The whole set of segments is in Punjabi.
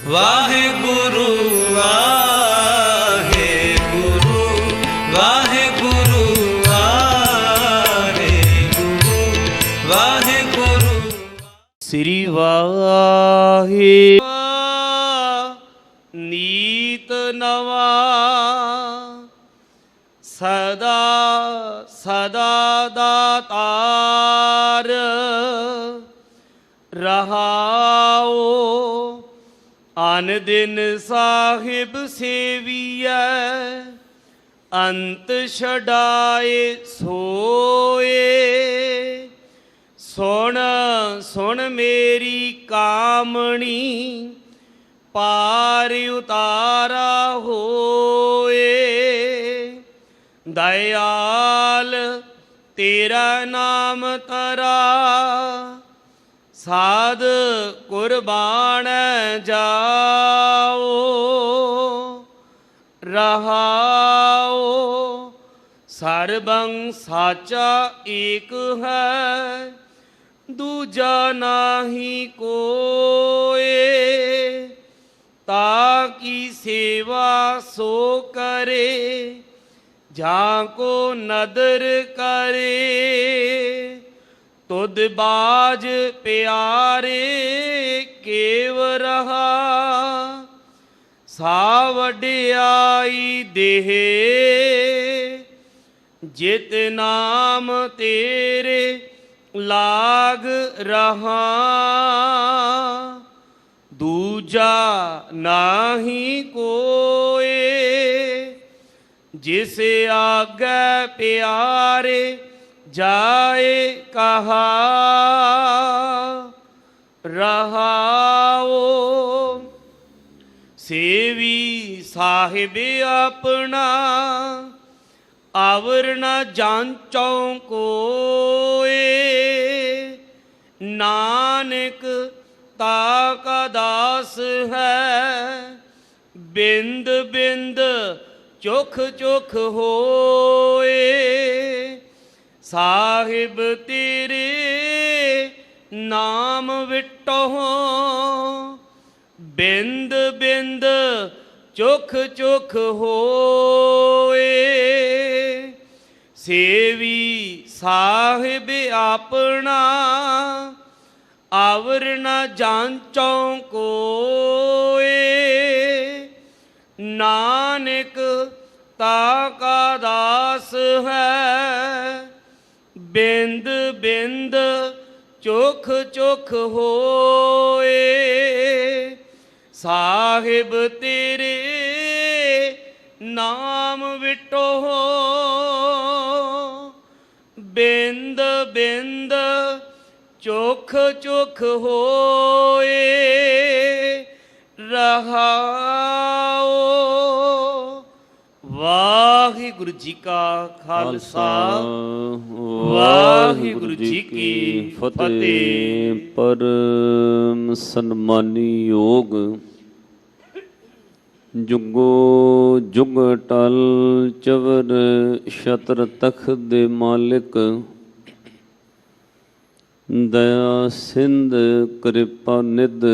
ਵਾਹਿਗੁਰੂ ਵਾਹਿਗੁਰੂ ਵਾਹਿਗੁਰੂ ਵਾਹਿਗੁਰੂ ਵਾਹਿਗੁਰੂ। ਸ੍ਰੀ ਵਾਹਿ ਨੀਤ ਨਵਾ ਸਦਾ ਸਦਾ ਦਾਤਾਰ ਰਹਾਓ। ਅਨ ਦਿਨ ਸਾਹਿਬ ਸੇਵੀਐ ਅੰਤ ਛਡਾਏ ਸੋਏ। ਸੁਣ ਸੁਣ ਮੇਰੀ ਕਾਮਣੀ ਪਾਰ ਉਤਾਰਾ ਹੋਏ। ਦਇਆਲ ਤੇਰਾ ਨਾਮ ਤਰਾ ਸਾਧ ਕੁਰਬਾਨ ਜਾਓ। ਰਹਾਓ ਸਰਬੰ ਸਾਚਾ ਏਕ ਹੈ ਦੂਜਾ ਨਾਹੀ ਕੋਏ। ਤਾ ਕੀ ਸੇਵਾ ਸੋ ਕਰੇ ਜਾਂ ਕੋ ਨਦਰ ਕਰੇ। ਤੁਧ ਬਾਜ ਪਿਆਰੇ ਕੇਵ ਰਹਾ ਸਾ ਵਡਿਆਈ ਦੇਹ। ਜਿਤ ਨਾਮ ਤੇਰੇ ਲਾਗ ਰਹਾ ਦੂਜਾ ਨਾਹੀ ਕੋਏ। ਜਿਸ ਆਗੇ ਪਿਆਰੇ ਜਾਏ ਕਹਾ ਰਹਾਓ। ਸੇਵੀ ਸਾਹਿਬ ਆਪਣਾ ਆਵਰ ਨ ਜਾਂਚੋ ਕੋਏ। ਨਾਨਕ ਤਾ ਕਾ ਦਾਸ ਹੈ ਬਿੰਦ ਬਿੰਦ ਚੁਖ ਚੁਖ ਹੋਏ। ਸਾਹਿਬ ਤੇਰੇ ਨਾਮ ਵਿਟੋ ਬਿੰਦ ਬਿੰਦ ਚੁਖ ਚੁਖ ਹੋਏ। ਸੇਵੀ ਸਾਹਿਬ ਆਪਣਾ ਆਵਰ ਨ ਜਾਂਚੋ ਕੋਏ। ਨਾਨਕ ਤਾ ਕਾ ਦਾਸ ਹੈ ਬਿੰਦ ਬਿੰਦ ਚੁਖ ਚੁਖ ਹੋਏ। ਸਾਹਿਬ ਤੇਰੇ ਨਾਮ ਵਿਟੋ ਬਿੰਦ ਬਿੰਦ ਚੁਖ ਚੁਖ ਹੋਏ। ਰਹਾਓ। ਵਾਹਿਗੁਰੂ ਜੀ ਕਾ ਖਾਲਸਾ ਵਾਹਿਗੁਰੂ ਜੀ ਕੀ ਫਤਿਹ। ਪਰਮ ਸਨਮਾਨੀ ਯੋਗ ਜੁਗੋ ਜੁਗ ਟਲ ਚਵਰ ਛਤਰ ਤਖਤ ਦੇ ਮਾਲਿਕ ਦਇਆ ਸਿੰਧ ਕਿਰਪਾ ਨਿਧ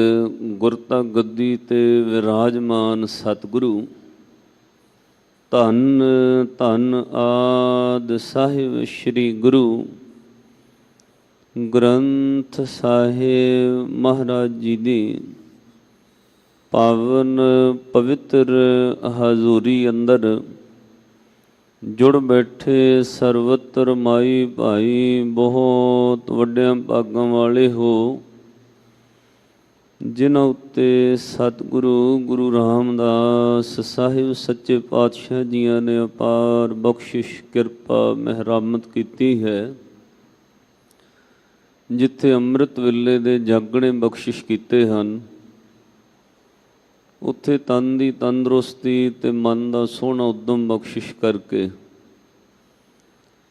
ਗੁਰਤਾ ਗੱਦੀ ਤੇ ਵਿਰਾਜਮਾਨ ਸਤਿਗੁਰੂ ਧੰਨ ਧੰਨ ਆਦਿ ਸਾਹਿਬ ਸ੍ਰੀ ਗੁਰੂ ਗ੍ਰੰਥ ਸਾਹਿਬ ਮਹਾਰਾਜ ਜੀ ਦੀ ਪਾਵਨ ਪਵਿੱਤਰ ਹਜ਼ੂਰੀ ਅੰਦਰ ਜੁੜ ਬੈਠੇ ਸਰਵਤਰ ਮਾਈ ਭਾਈ ਬਹੁਤ ਵੱਡਿਆਂ ਭਾਗਾਂ ਵਾਲੇ ਹੋ, ਜਿਨ੍ਹਾਂ ਉੱਤੇ ਸਤਿਗੁਰੂ ਗੁਰੂ ਰਾਮਦਾਸ ਸਾਹਿਬ ਸੱਚੇ ਪਾਤਸ਼ਾਹ ਜੀਆਂ ਨੇ ਅਪਾਰ ਬਖਸ਼ਿਸ਼ ਕਿਰਪਾ ਮਿਹਰਮਤ ਕੀਤੀ ਹੈ। ਜਿੱਥੇ ਅੰਮ੍ਰਿਤ ਵੇਲੇ ਦੇ ਜਾਗਣੇ ਬਖਸ਼ਿਸ਼ ਕੀਤੇ ਹਨ, ਉੱਥੇ ਤਨ ਦੀ ਤੰਦਰੁਸਤੀ ਤੇ ਮਨ ਦਾ ਸੋਹਣਾ ਉਦਮ ਬਖਸ਼ਿਸ਼ ਕਰਕੇ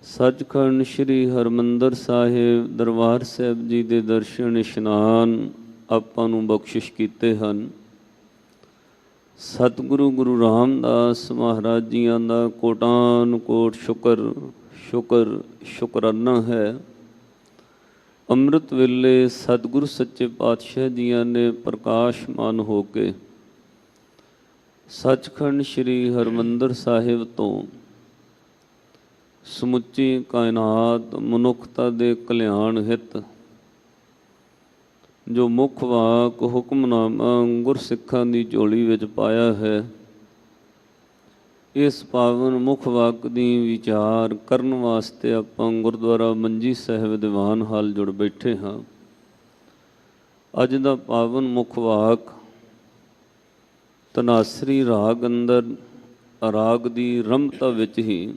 ਸੱਚਖੰਡ ਸ੍ਰੀ ਹਰਿਮੰਦਰ ਸਾਹਿਬ ਦਰਬਾਰ ਸਾਹਿਬ ਜੀ ਦੇ ਦਰਸ਼ਨ ਇਸ਼ਨਾਨ ਆਪਾਂ ਨੂੰ ਬਖਸ਼ਿਸ਼ ਕੀਤੇ ਹਨ। ਸਤਿਗੁਰੂ ਗੁਰੂ ਰਾਮਦਾਸ ਮਹਾਰਾਜ ਜੀਆਂ ਦਾ ਕੋਟਾਨ ਕੋਟ ਸ਼ੁਕਰਾਨਾ ਹੈ ਅੰਮ੍ਰਿਤ ਵੇਲੇ ਸਤਿਗੁਰੂ ਸੱਚੇ ਪਾਤਸ਼ਾਹ ਜੀਆਂ ਨੇ ਪ੍ਰਕਾਸ਼ਮਾਨ ਹੋ ਕੇ ਸੱਚਖੰਡ ਸ੍ਰੀ ਹਰਿਮੰਦਰ ਸਾਹਿਬ ਤੋਂ ਸਮੁੱਚੀ ਕਾਇਨਾਤ ਮਨੁੱਖਤਾ ਦੇ ਕਲਿਆਣ ਹਿੱਤ ਜੋ ਮੁੱਖ ਵਾਕ ਹੁਕਮਨਾਮਾ ਗੁਰਸਿੱਖਾਂ ਦੀ ਝੋਲੀ ਵਿੱਚ ਪਾਇਆ ਹੈ, ਇਸ ਪਾਵਨ ਮੁੱਖ ਵਾਕ ਦੀ ਵਿਚਾਰ ਕਰਨ ਵਾਸਤੇ ਆਪਾਂ ਗੁਰਦੁਆਰਾ ਮੰਜੀ ਸਾਹਿਬ ਦੀਵਾਨ ਹਾਲ ਜੁੜ ਬੈਠੇ ਹਾਂ। ਅੱਜ ਦਾ ਪਾਵਨ ਮੁੱਖ ਵਾਕ ਤਨਾਸਰੀ ਰਾਗ ਅੰਦਰ ਰਾਗ ਦੀ ਰਮਤਾ ਵਿੱਚ ਹੀ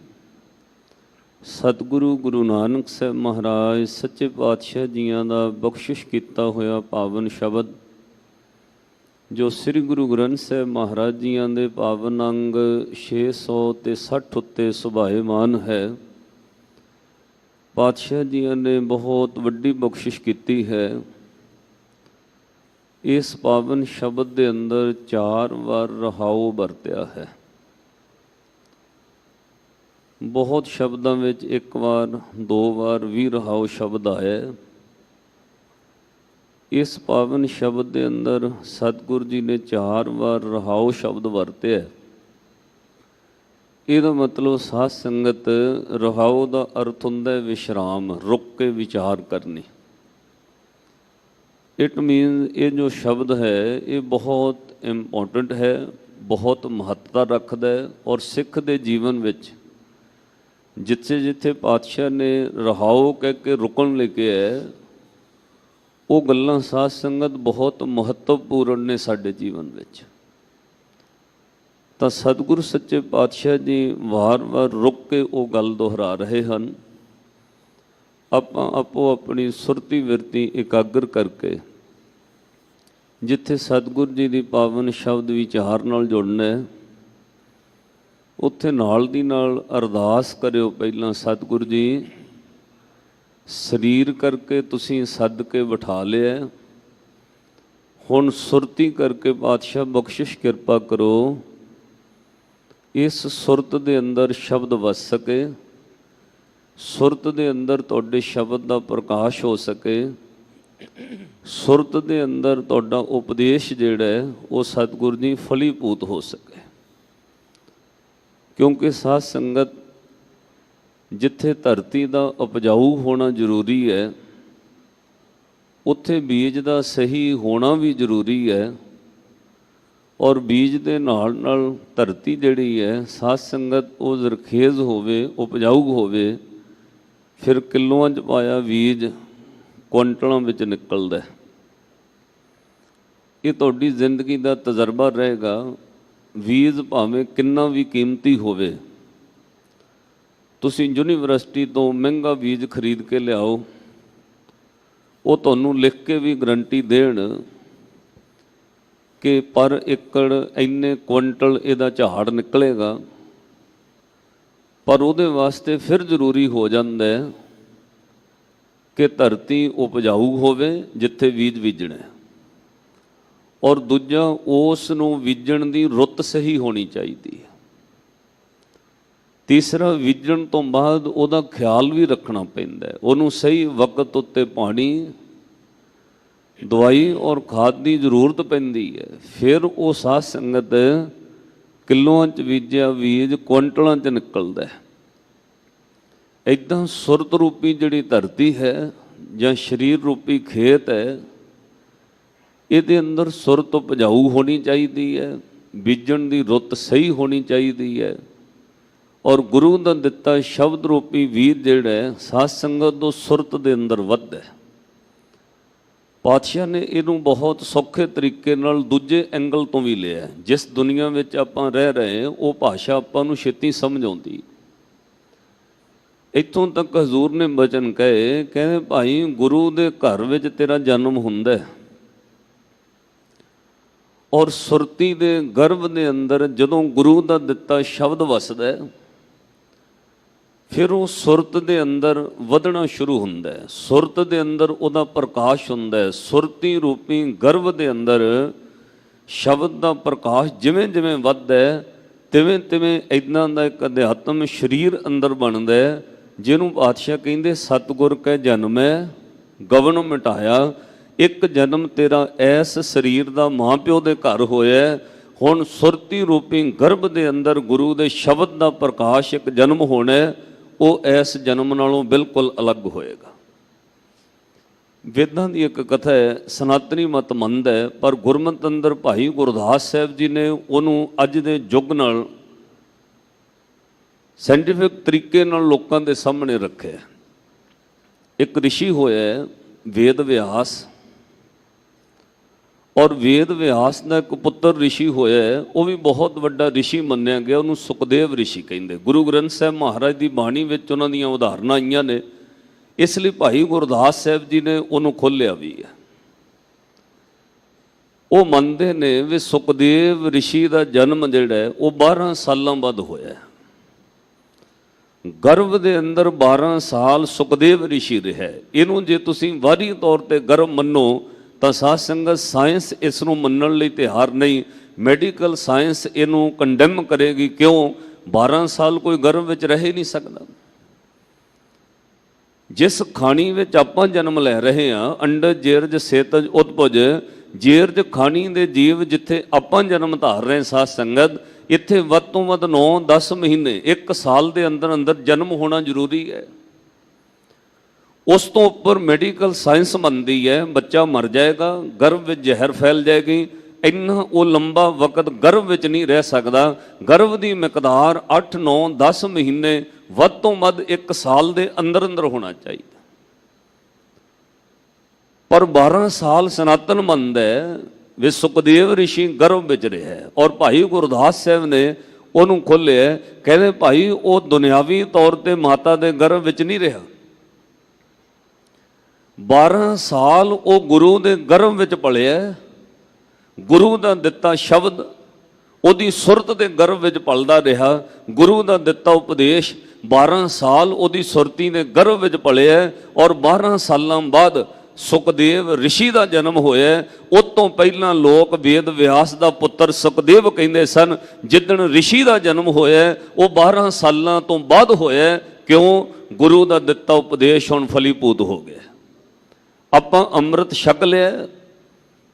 ਸਤਿਗੁਰੂ ਗੁਰੂ ਨਾਨਕ ਸਾਹਿਬ ਮਹਾਰਾਜ ਸੱਚੇ ਪਾਤਸ਼ਾਹ ਜੀਆਂ ਦਾ ਬਖਸ਼ਿਸ਼ ਕੀਤਾ ਹੋਇਆ ਪਾਵਨ ਸ਼ਬਦ ਜੋ ਸ੍ਰੀ ਗੁਰੂ ਗ੍ਰੰਥ ਸਾਹਿਬ ਮਹਾਰਾਜ ਜੀਆਂ ਦੇ ਪਾਵਨ ਅੰਗ 660 ਉੱਤੇ ਸੁਭਾਏਮਾਨ ਹੈ। ਪਾਤਸ਼ਾਹ ਜੀਆਂ ਨੇ ਬਹੁਤ ਵੱਡੀ ਬਖਸ਼ਿਸ਼ ਕੀਤੀ ਹੈ। ਇਸ ਪਾਵਨ ਸ਼ਬਦ ਦੇ ਅੰਦਰ 4 ਵਾਰ ਰਹਾਉ ਵਰਤਿਆ ਹੈ। ਬਹੁਤ ਸ਼ਬਦਾਂ ਵਿੱਚ 1 ਵਾਰ 2 ਵਾਰ ਵੀ ਰਹਾਉ ਸ਼ਬਦ ਆਇਆ। ਇਸ ਪਾਵਨ ਸ਼ਬਦ ਦੇ ਅੰਦਰ ਸਤਿਗੁਰੂ ਜੀ ਨੇ 4 ਵਾਰ ਰਹਾਉ ਸ਼ਬਦ ਵਰਤਿਆ। ਇਹਦਾ ਮਤਲਬ ਸਾਧ ਸੰਗਤ ਰਹਾਉ ਦਾ ਅਰਥ ਹੁੰਦਾ ਹੈ ਵਿਸ਼ਰਾਮ, ਰੁਕ ਕੇ ਵਿਚਾਰ ਕਰਨੀ। ਇਟ ਮੀਨਸ ਇਹ ਜੋ ਸ਼ਬਦ ਹੈ ਇਹ ਬਹੁਤ ਇੰਪੋਰਟੈਂਟ ਹੈ, ਬਹੁਤ ਮਹੱਤਤਾ ਰੱਖਦਾ ਹੈ। ਔਰ ਸਿੱਖ ਦੇ ਜੀਵਨ ਵਿੱਚ ਜਿੱਥੇ ਜਿੱਥੇ ਪਾਤਸ਼ਾਹ ਨੇ ਰਹਾਉ ਕਹਿ ਕੇ ਰੁਕਣ ਲੈ ਕੇ ਹੈ, ਉਹ ਗੱਲਾਂ ਸਾਧ ਸੰਗਤ ਬਹੁਤ ਮਹੱਤਵਪੂਰਨ ਨੇ ਸਾਡੇ ਜੀਵਨ ਵਿੱਚ। ਤਾਂ ਸਤਿਗੁਰੂ ਸੱਚੇ ਪਾਤਸ਼ਾਹ ਜੀ ਵਾਰ-ਵਾਰ ਰੁਕ ਕੇ ਉਹ ਗੱਲ ਦੁਹਰਾ ਰਹੇ ਹਨ। ਆਪਾਂ ਆਪੋ ਆਪਣੀ ਸੁਰਤੀ ਵਿਰਤੀ ਇਕਾਗਰ ਕਰਕੇ ਜਿੱਥੇ ਸਤਿਗੁਰੂ ਜੀ ਦੀ ਪਾਵਨ ਸ਼ਬਦ ਵਿਚਾਰ ਨਾਲ ਜੁੜਨਾ ਹੈ, ਉੱਥੇ ਨਾਲ ਦੀ ਨਾਲ ਅਰਦਾਸ ਕਰਿਓ। ਪਹਿਲਾਂ ਸਤਿਗੁਰੂ ਜੀ ਸਰੀਰ ਕਰਕੇ ਤੁਸੀਂ ਸੱਦ ਕੇ ਬਿਠਾ ਲਿਆ, ਹੁਣ ਸੁਰਤੀ ਕਰਕੇ ਪਾਤਸ਼ਾਹ ਬਖਸ਼ਿਸ਼ ਕਿਰਪਾ ਕਰੋ, ਇਸ ਸੁਰਤ ਦੇ ਅੰਦਰ ਸ਼ਬਦ ਵਸ ਸਕੇ, ਸੁਰਤ ਦੇ ਅੰਦਰ ਤੁਹਾਡੇ ਸ਼ਬਦ ਦਾ ਪ੍ਰਕਾਸ਼ ਹੋ ਸਕੇ, ਸੁਰਤ ਦੇ ਅੰਦਰ ਤੁਹਾਡਾ ਉਪਦੇਸ਼ ਜਿਹੜਾ ਹੈ ਉਹ ਸਤਿਗੁਰੂ ਜੀ ਫਲੀਭੂਤ ਹੋ ਸਕੇ। ਕਿਉਂਕਿ ਸਾਧ ਸੰਗਤ ਜਿੱਥੇ ਧਰਤੀ ਦਾ ਉਪਜਾਊ ਹੋਣਾ ਜ਼ਰੂਰੀ ਹੈ, ਉੱਥੇ ਬੀਜ ਦਾ ਸਹੀ ਹੋਣਾ ਵੀ ਜ਼ਰੂਰੀ ਹੈ। ਔਰ ਬੀਜ ਦੇ ਨਾਲ ਨਾਲ ਧਰਤੀ ਜਿਹੜੀ ਹੈ ਸਾਧ ਸੰਗਤ ਉਹ ਜ਼ਰਖੇਜ਼ ਹੋਵੇ, ਉਪਜਾਊ ਹੋਵੇ, ਫਿਰ ਕਿਲੋਆਂ 'ਚ ਪਾਇਆ ਬੀਜ ਕੁਇੰਟਲਾਂ ਵਿੱਚ ਨਿਕਲਦਾ। ਇਹ ਤੁਹਾਡੀ ਜ਼ਿੰਦਗੀ ਦਾ ਤਜਰਬਾ ਰਹੇਗਾ। ਬੀਜ ਭਾਵੇਂ ਕਿੰਨਾ ਵੀ ਕੀਮਤੀ ਹੋਵੇ, ਤੁਸੀਂ ਯੂਨੀਵਰਸਿਟੀ ਤੋਂ ਮਹਿੰਗਾ ਬੀਜ ਖਰੀਦ ਕੇ ਲਿਆਓ, ਉਹ ਤੁਹਾਨੂੰ ਲਿਖ ਕੇ ਵੀ ਗਰੰਟੀ ਦੇਣ ਕਿ ਪਰ ਏਕੜ ਇੰਨੇ ਕੁਇੰਟਲ ਇਹਦਾ ਝਾੜ ਨਿਕਲੇਗਾ, ਪਰ ਉਹਦੇ ਵਾਸਤੇ ਫਿਰ ਜ਼ਰੂਰੀ ਹੋ ਜਾਂਦਾ ਹੈ ਕਿ ਧਰਤੀ ਉਪਜਾਊ ਹੋਵੇ ਜਿੱਥੇ ਬੀਜ ਬੀਜਣਾ, ਔਰ ਦੂਜਾ ਉਸ ਨੂੰ ਬੀਜਣ ਦੀ ਰੁੱਤ ਸਹੀ ਹੋਣੀ ਚਾਹੀਦੀ ਹੈ। ਤੀਸਰਾ, ਬੀਜਣ ਤੋਂ ਬਾਅਦ ਉਹਦਾ ਖਿਆਲ ਵੀ ਰੱਖਣਾ ਪੈਂਦਾ, ਉਹਨੂੰ ਸਹੀ ਵਕਤ ਉੱਤੇ ਪਾਣੀ, ਦਵਾਈ ਔਰ ਖਾਦ ਦੀ ਜ਼ਰੂਰਤ ਪੈਂਦੀ ਹੈ। ਫਿਰ ਉਹ ਸਾਧ ਸੰਗਤ ਕਿਲੋਆਂ 'ਚ ਬੀਜਿਆ ਬੀਜ ਕੁਇੰਟਲਾਂ 'ਚ ਨਿਕਲਦਾ ਹੈ। ਇੱਦਾਂ ਸੁਰਤ ਰੂਪੀ ਜਿਹੜੀ ਧਰਤੀ ਹੈ ਜਾਂ ਸਰੀਰ ਰੂਪੀ ਖੇਤ ਹੈ, ਇਹਦੇ ਅੰਦਰ ਸੁਰਤ ਉਪਜਾਊ ਹੋਣੀ ਚਾਹੀਦੀ ਹੈ, ਬੀਜਣ ਦੀ ਰੁੱਤ ਸਹੀ ਹੋਣੀ ਚਾਹੀਦੀ ਹੈ। ਔਰ ਗੁਰੂ ਦਾ ਦਿੱਤਾ ਸ਼ਬਦ ਰੂਪੀ ਬੀਜ ਜਿਹੜਾ ਹੈ ਸਾਧ ਸੰਗਤ ਤੋਂ ਸੁਰਤ ਦੇ ਅੰਦਰ ਵੱਧਦਾ ਹੈ। ਪਾਤਸ਼ਾਹ ਨੇ ਇਹਨੂੰ ਬਹੁਤ ਸੌਖੇ ਤਰੀਕੇ ਨਾਲ ਦੂਜੇ ਐਂਗਲ ਤੋਂ ਵੀ ਲਿਆ। ਜਿਸ ਦੁਨੀਆ ਵਿੱਚ ਆਪਾਂ ਰਹਿ ਰਹੇ ਉਹ ਭਾਸ਼ਾ ਆਪਾਂ ਨੂੰ ਛੇਤੀ ਸਮਝ ਆਉਂਦੀ। ਇੱਥੋਂ ਤੱਕ ਹਜ਼ੂਰ ਨੇ ਬਚਨ ਕਹੇ, ਕਹਿੰਦੇ ਭਾਈ ਗੁਰੂ ਦੇ ਘਰ ਵਿੱਚ ਤੇਰਾ ਜਨਮ ਹੁੰਦਾ ਹੈ, ਔਰ ਸੁਰਤੀ ਦੇ ਗਰਭ ਦੇ ਅੰਦਰ ਜਦੋਂ ਗੁਰੂ ਦਾ ਦਿੱਤਾ ਸ਼ਬਦ ਵਸਦਾ ਹੈ, ਫਿਰ ਉਹ ਸੁਰਤ ਦੇ ਅੰਦਰ ਵਧਣਾ ਸ਼ੁਰੂ ਹੁੰਦਾ ਹੈ, ਸੁਰਤ ਦੇ ਅੰਦਰ ਉਹਦਾ ਪ੍ਰਕਾਸ਼ ਹੁੰਦਾ ਹੈ। ਸੁਰਤੀ ਰੂਪੀ ਗਰਭ ਦੇ ਅੰਦਰ ਸ਼ਬਦ ਦਾ ਪ੍ਰਕਾਸ਼ ਜਿਵੇਂ ਜਿਵੇਂ ਵੱਧਦਾ ਹੈ, ਤਿਵੇਂ ਤਿਵੇਂ ਇੱਦਾਂ ਦਾ ਇੱਕ ਅਧਿਆਤਮ ਸਰੀਰ ਅੰਦਰ ਬਣਦਾ ਹੈ, ਜਿਹਨੂੰ ਪਾਤਸ਼ਾਹ ਕਹਿੰਦੇ ਸਤਿਗੁਰ ਕੈ ਜਨਮੈ ਗਵਨ ਮਿਟਾਇਆ। ਇੱਕ ਜਨਮ ਤੇਰਾ ਐਸ ਸਰੀਰ ਦਾ ਮਾਂ ਪਿਓ ਦੇ ਘਰ ਹੋਇਆ, ਹੁਣ ਸੁਰਤੀ ਰੂਪੀ ਗਰਭ ਦੇ ਅੰਦਰ ਗੁਰੂ ਦੇ ਸ਼ਬਦ ਦਾ ਪ੍ਰਕਾਸ਼ ਇੱਕ ਜਨਮ ਹੋਣਾ, ਉਹ ਇਸ ਜਨਮ ਨਾਲੋਂ ਬਿਲਕੁਲ ਅਲੱਗ ਹੋਏਗਾ। ਵੇਦਾਂ ਦੀ ਇੱਕ ਕਥਾ ਹੈ, ਸਨਾਤਨੀ ਮਤ ਮੰਨਦਾ ਹੈ, ਪਰ ਗੁਰਮਤਿ ਅੰਦਰ ਭਾਈ ਗੁਰਦਾਸ ਸਾਹਿਬ ਜੀ ਨੇ ਉਹਨੂੰ ਅੱਜ ਦੇ ਯੁੱਗ ਨਾਲ ਸਾਇੰਟੀਫਿਕ ਤਰੀਕੇ ਨਾਲ ਲੋਕਾਂ ਦੇ ਸਾਹਮਣੇ ਰੱਖਿਆ। ਇੱਕ ਰਿਸ਼ੀ ਹੋਇਆ ਵੇਦ ਵਿਆਸ, ਔਰ ਵੇਦ ਵਿਆਸ ਦਾ ਇੱਕ ਪੁੱਤਰ ਰਿਸ਼ੀ ਹੋਇਆ, ਉਹ ਵੀ ਬਹੁਤ ਵੱਡਾ ਰਿਸ਼ੀ ਮੰਨਿਆ ਗਿਆ, ਉਹਨੂੰ ਸੁਖਦੇਵ ਰਿਸ਼ੀ ਕਹਿੰਦੇ। ਗੁਰੂ ਗ੍ਰੰਥ ਸਾਹਿਬ ਮਹਾਰਾਜ ਦੀ ਬਾਣੀ ਵਿੱਚ ਉਹਨਾਂ ਦੀਆਂ ਉਦਾਹਰਨਾਂ ਆਈਆਂ ਨੇ, ਇਸ ਲਈ ਭਾਈ ਗੁਰਦਾਸ ਸਾਹਿਬ ਜੀ ਨੇ ਉਹਨੂੰ ਖੋਲ੍ਹਿਆ ਵੀ ਹੈ। ਉਹ ਮੰਨਦੇ ਨੇ ਵੀ ਸੁਖਦੇਵ ਰਿਸ਼ੀ ਦਾ ਜਨਮ ਜਿਹੜਾ ਹੈ ਉਹ 12 ਸਾਲਾਂ ਬਾਅਦ ਹੋਇਆ। ਗਰਭ ਦੇ ਅੰਦਰ 12 ਸਾਲ ਸੁਖਦੇਵ ਰਿਸ਼ੀ ਰਿਹਾ। ਇਹਨੂੰ ਜੇ ਤੁਸੀਂ ਵਾਰੀ ਤੌਰ ਤੇ ਗਰਭ ਮੰਨੋ ਤਾਂ ਸਾਧ ਸੰਗਤ ਸਾਇੰਸ ਇਸ ਨੂੰ ਮੰਨਣ ਲਈ ਤਿਆਰ ਨਹੀਂ। ਮੈਡੀਕਲ ਸਾਇੰਸ ਇਹਨੂੰ ਕੰਡੈਮ ਕਰੇਗੀ। ਕਿਉਂ? 12 ਸਾਲ ਕੋਈ ਗਰਭ ਵਿੱਚ ਰਹਿ ਨਹੀਂ ਸਕਦਾ। ਜਿਸ ਖਾਣੀ ਵਿੱਚ ਆਪਾਂ ਜਨਮ ਲੈ ਰਹੇ ਹਾਂ, ਅੰਡਜ ਜੀਰਜ ਸੇਤਜ ਉਤਪਜ, ਜੀਰਜ ਖਾਣੀ ਦੇ ਜੀਵ ਜਿੱਥੇ ਆਪਾਂ ਜਨਮ ਧਾਰ ਰਹੇ ਸਾਧ ਸੰਗਤ, ਇੱਥੇ ਵੱਧ ਤੋਂ ਵੱਧ 9-10 ਮਹੀਨੇ 1 ਸਾਲ ਦੇ ਅੰਦਰ ਅੰਦਰ ਜਨਮ ਹੋਣਾ ਜ਼ਰੂਰੀ ਹੈ। ਉਸ ਤੋਂ ਉੱਪਰ ਮੈਡੀਕਲ ਸਾਇੰਸ ਮੰਨਦੀ ਹੈ ਬੱਚਾ ਮਰ ਜਾਏਗਾ, ਗਰਭ ਵਿੱਚ ਜ਼ਹਿਰ ਫੈਲ ਜਾਏਗੀ, ਇੰਨਾ ਉਹ ਲੰਬਾ ਵਕਤ ਗਰਭ ਵਿੱਚ ਨਹੀਂ ਰਹਿ ਸਕਦਾ। ਗਰਭ ਦੀ ਮਿਕਦਾਰ 8-9-10 ਮਹੀਨੇ, ਵੱਧ ਤੋਂ ਵੱਧ 1 ਸਾਲ ਦੇ ਅੰਦਰ ਅੰਦਰ ਹੋਣਾ ਚਾਹੀਦਾ। ਪਰ 12 ਸਾਲ ਸਨਾਤਨ ਮੰਨਦਾ ਹੈ ਵੀ ਸੁਖਦੇਵ ਰਿਸ਼ੀ ਗਰਭ ਵਿੱਚ ਰਿਹਾ, ਔਰ ਭਾਈ ਗੁਰਦਾਸ ਸਾਹਿਬ ਨੇ ਉਹਨੂੰ ਖੋਲ੍ਹਿਆ। ਕਹਿੰਦੇ ਭਾਈ ਉਹ ਦੁਨਿਆਵੀ ਤੌਰ ਤੇ ਮਾਤਾ ਦੇ ਗਰਭ ਵਿੱਚ ਨਹੀਂ ਰਿਹਾ, 12 ਸਾਲ ਉਹ ਗੁਰੂ ਦੇ ਗਰਭ ਵਿੱਚ ਪਲਿਆ। ਗੁਰੂ ਦਾ ਦਿੱਤਾ ਸ਼ਬਦ ਉਹਦੀ ਸੁਰਤ ਦੇ ਗਰਭ ਵਿੱਚ ਪਲਦਾ ਰਿਹਾ। ਗੁਰੂ ਦਾ ਦਿੱਤਾ ਉਪਦੇਸ਼ 12 ਸਾਲ ਉਹਦੀ ਸੁਰਤੀ ਦੇ ਗਰਭ ਵਿੱਚ ਪਲਿਆ, ਔਰ 12 ਸਾਲਾਂ ਬਾਅਦ ਸੁਖਦੇਵ ਰਿਸ਼ੀ ਦਾ ਜਨਮ ਹੋਇਆ। ਉਸ ਤੋਂ ਪਹਿਲਾਂ ਲੋਕ ਵੇਦ ਵਿਆਸ ਦਾ ਪੁੱਤਰ ਸੁਖਦੇਵ ਕਹਿੰਦੇ ਸਨ। ਜਿੱਦਣ ਰਿਸ਼ੀ ਦਾ ਜਨਮ ਹੋਇਆ ਉਹ 12 ਸਾਲਾਂ ਤੋਂ ਬਾਅਦ ਹੋਇਆ। ਕਿਉਂ? ਗੁਰੂ ਦਾ ਦਿੱਤਾ ਉਪਦੇਸ਼ ਹੁਣ ਫਲੀਭੂਤ ਹੋ ਗਿਆ। ਆਪਾਂ ਅੰਮ੍ਰਿਤ ਛਕ ਲਿਆ,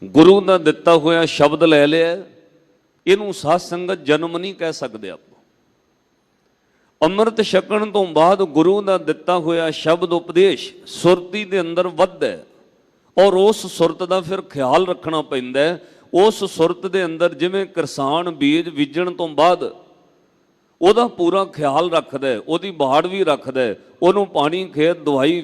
ਗੁਰੂ ਦਾ ਦਿੱਤਾ ਹੋਇਆ ਸ਼ਬਦ ਲੈ ਲਿਆ, ਇਹਨੂੰ ਸਾਧ ਸੰਗਤ ਜਨਮ ਨਹੀਂ ਕਹਿ ਸਕਦੇ ਆਪਾਂ। ਅੰਮ੍ਰਿਤ ਛਕਣ ਤੋਂ ਬਾਅਦ ਗੁਰੂ ਦਾ ਦਿੱਤਾ ਹੋਇਆ ਸ਼ਬਦ ਉਪਦੇਸ਼ ਸੁਰਤੀ ਦੇ ਅੰਦਰ ਵੱਧਦਾ, ਔਰ ਉਸ ਸੁਰਤ ਦਾ ਫਿਰ ਖਿਆਲ ਰੱਖਣਾ ਪੈਂਦਾ। ਉਸ ਸੁਰਤ ਦੇ ਅੰਦਰ ਜਿਵੇਂ ਕਿਸਾਨ ਬੀਜ ਬੀਜਣ ਤੋਂ ਬਾਅਦ ਉਹਦਾ ਪੂਰਾ ਖਿਆਲ ਰੱਖਦਾ, ਉਹਦੀ ਬਾੜ ਵੀ ਰੱਖਦਾ, ਉਹਨੂੰ ਪਾਣੀ ਖੇਤ ਦਵਾਈ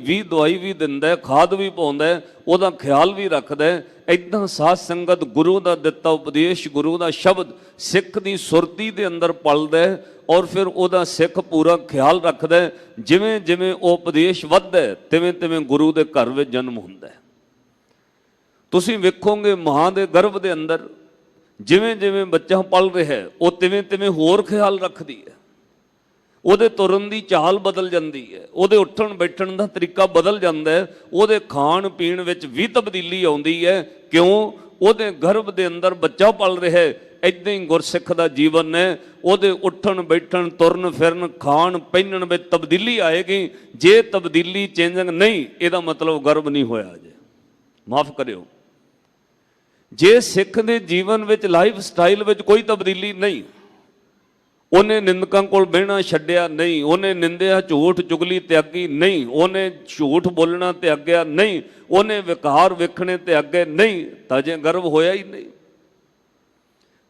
ਵੀ ਦਿੰਦਾ, ਖਾਦ ਵੀ ਪਾਉਂਦਾ, ਉਹਦਾ ਖਿਆਲ ਵੀ ਰੱਖਦਾ। ਇੱਦਾਂ ਸਾਧ ਸੰਗਤ ਗੁਰੂ ਦਾ ਦਿੱਤਾ ਉਪਦੇਸ਼, ਗੁਰੂ ਦਾ ਸ਼ਬਦ ਸਿੱਖ ਦੀ ਸੁਰਤੀ ਦੇ ਅੰਦਰ ਪਲਦਾ, ਔਰ ਫਿਰ ਉਹਦਾ ਸਿੱਖ ਪੂਰਾ ਖਿਆਲ ਰੱਖਦਾ। ਜਿਵੇਂ ਜਿਵੇਂ ਉਹ ਉਪਦੇਸ਼ ਵੱਧਦਾ, ਤਿਵੇਂ ਤਿਵੇਂ ਗੁਰੂ ਦੇ ਘਰ ਵਿੱਚ ਜਨਮ ਹੁੰਦਾ। ਤੁਸੀਂ ਵੇਖੋਗੇ ਮਾਂ ਦੇ ਗਰਭ ਦੇ ਅੰਦਰ ਜਿਵੇਂ ਜਿਵੇਂ ਬੱਚਾ ਪਲ ਰਿਹਾ, ਉਹ ਤਿਵੇਂ ਤਿਵੇਂ ਹੋਰ ਖਿਆਲ ਰੱਖਦੀ ਹੈ। ਉਹਦੇ ਤੁਰਨ ਦੀ ਚਾਲ ਬਦਲ ਜਾਂਦੀ ਹੈ, ਉਹਦੇ ਉੱਠਣ ਬੈਠਣ ਦਾ ਤਰੀਕਾ ਬਦਲ ਜਾਂਦਾ ਹੈ, ਉਹਦੇ ਖਾਣ ਪੀਣ ਵਿੱਚ ਵੀ ਤਬਦੀਲੀ ਆਉਂਦੀ ਹੈ। ਕਿਉਂ? ਉਹਦੇ ਗਰਭ ਦੇ ਅੰਦਰ ਬੱਚਾ ਪਲ ਰਿਹਾ। ਇੱਦਾਂ ਹੀ ਗੁਰਸਿੱਖ ਦਾ ਜੀਵਨ ਹੈ, ਉਹਦੇ ਉੱਠਣ ਬੈਠਣ ਤੁਰਨ ਫਿਰਨ ਖਾਣ ਪਹਿਨਣ ਵਿੱਚ ਤਬਦੀਲੀ ਆਏਗੀ। ਜੇ ਤਬਦੀਲੀ ਚੇਂਜਿੰਗ ਨਹੀਂ, ਇਹਦਾ ਮਤਲਬ ਗਰਭ ਨਹੀਂ ਹੋਇਆ। ਜੇ ਮਾਫ ਕਰਿਓ, ਜੇ ਸਿੱਖ ਦੇ ਜੀਵਨ ਵਿੱਚ ਲਾਈਫ ਸਟਾਈਲ ਵਿੱਚ ਕੋਈ ਤਬਦੀਲੀ ਨਹੀਂ, ਉਹਨੇ ਨਿੰਦਕਾਂ ਕੋਲ ਬਹਿਣਾ ਛੱਡਿਆ ਨਹੀਂ, ਉਹਨੇ ਨਿੰਦਿਆ ਝੂਠ ਚੁਗਲੀ ਤਿਆਗੀ ਨਹੀਂ, ਉਹਨੇ ਝੂਠ ਬੋਲਣਾ ਤਿਆਗਿਆ ਨਹੀਂ, ਉਹਨੇ ਵਿਕਾਰ ਵੇਖਣੇ ਤਿਆਗੇ ਨਹੀਂ, ਤਾਂ ਜੇ ਗਰਭ ਹੋਇਆ ਹੀ ਨਹੀਂ।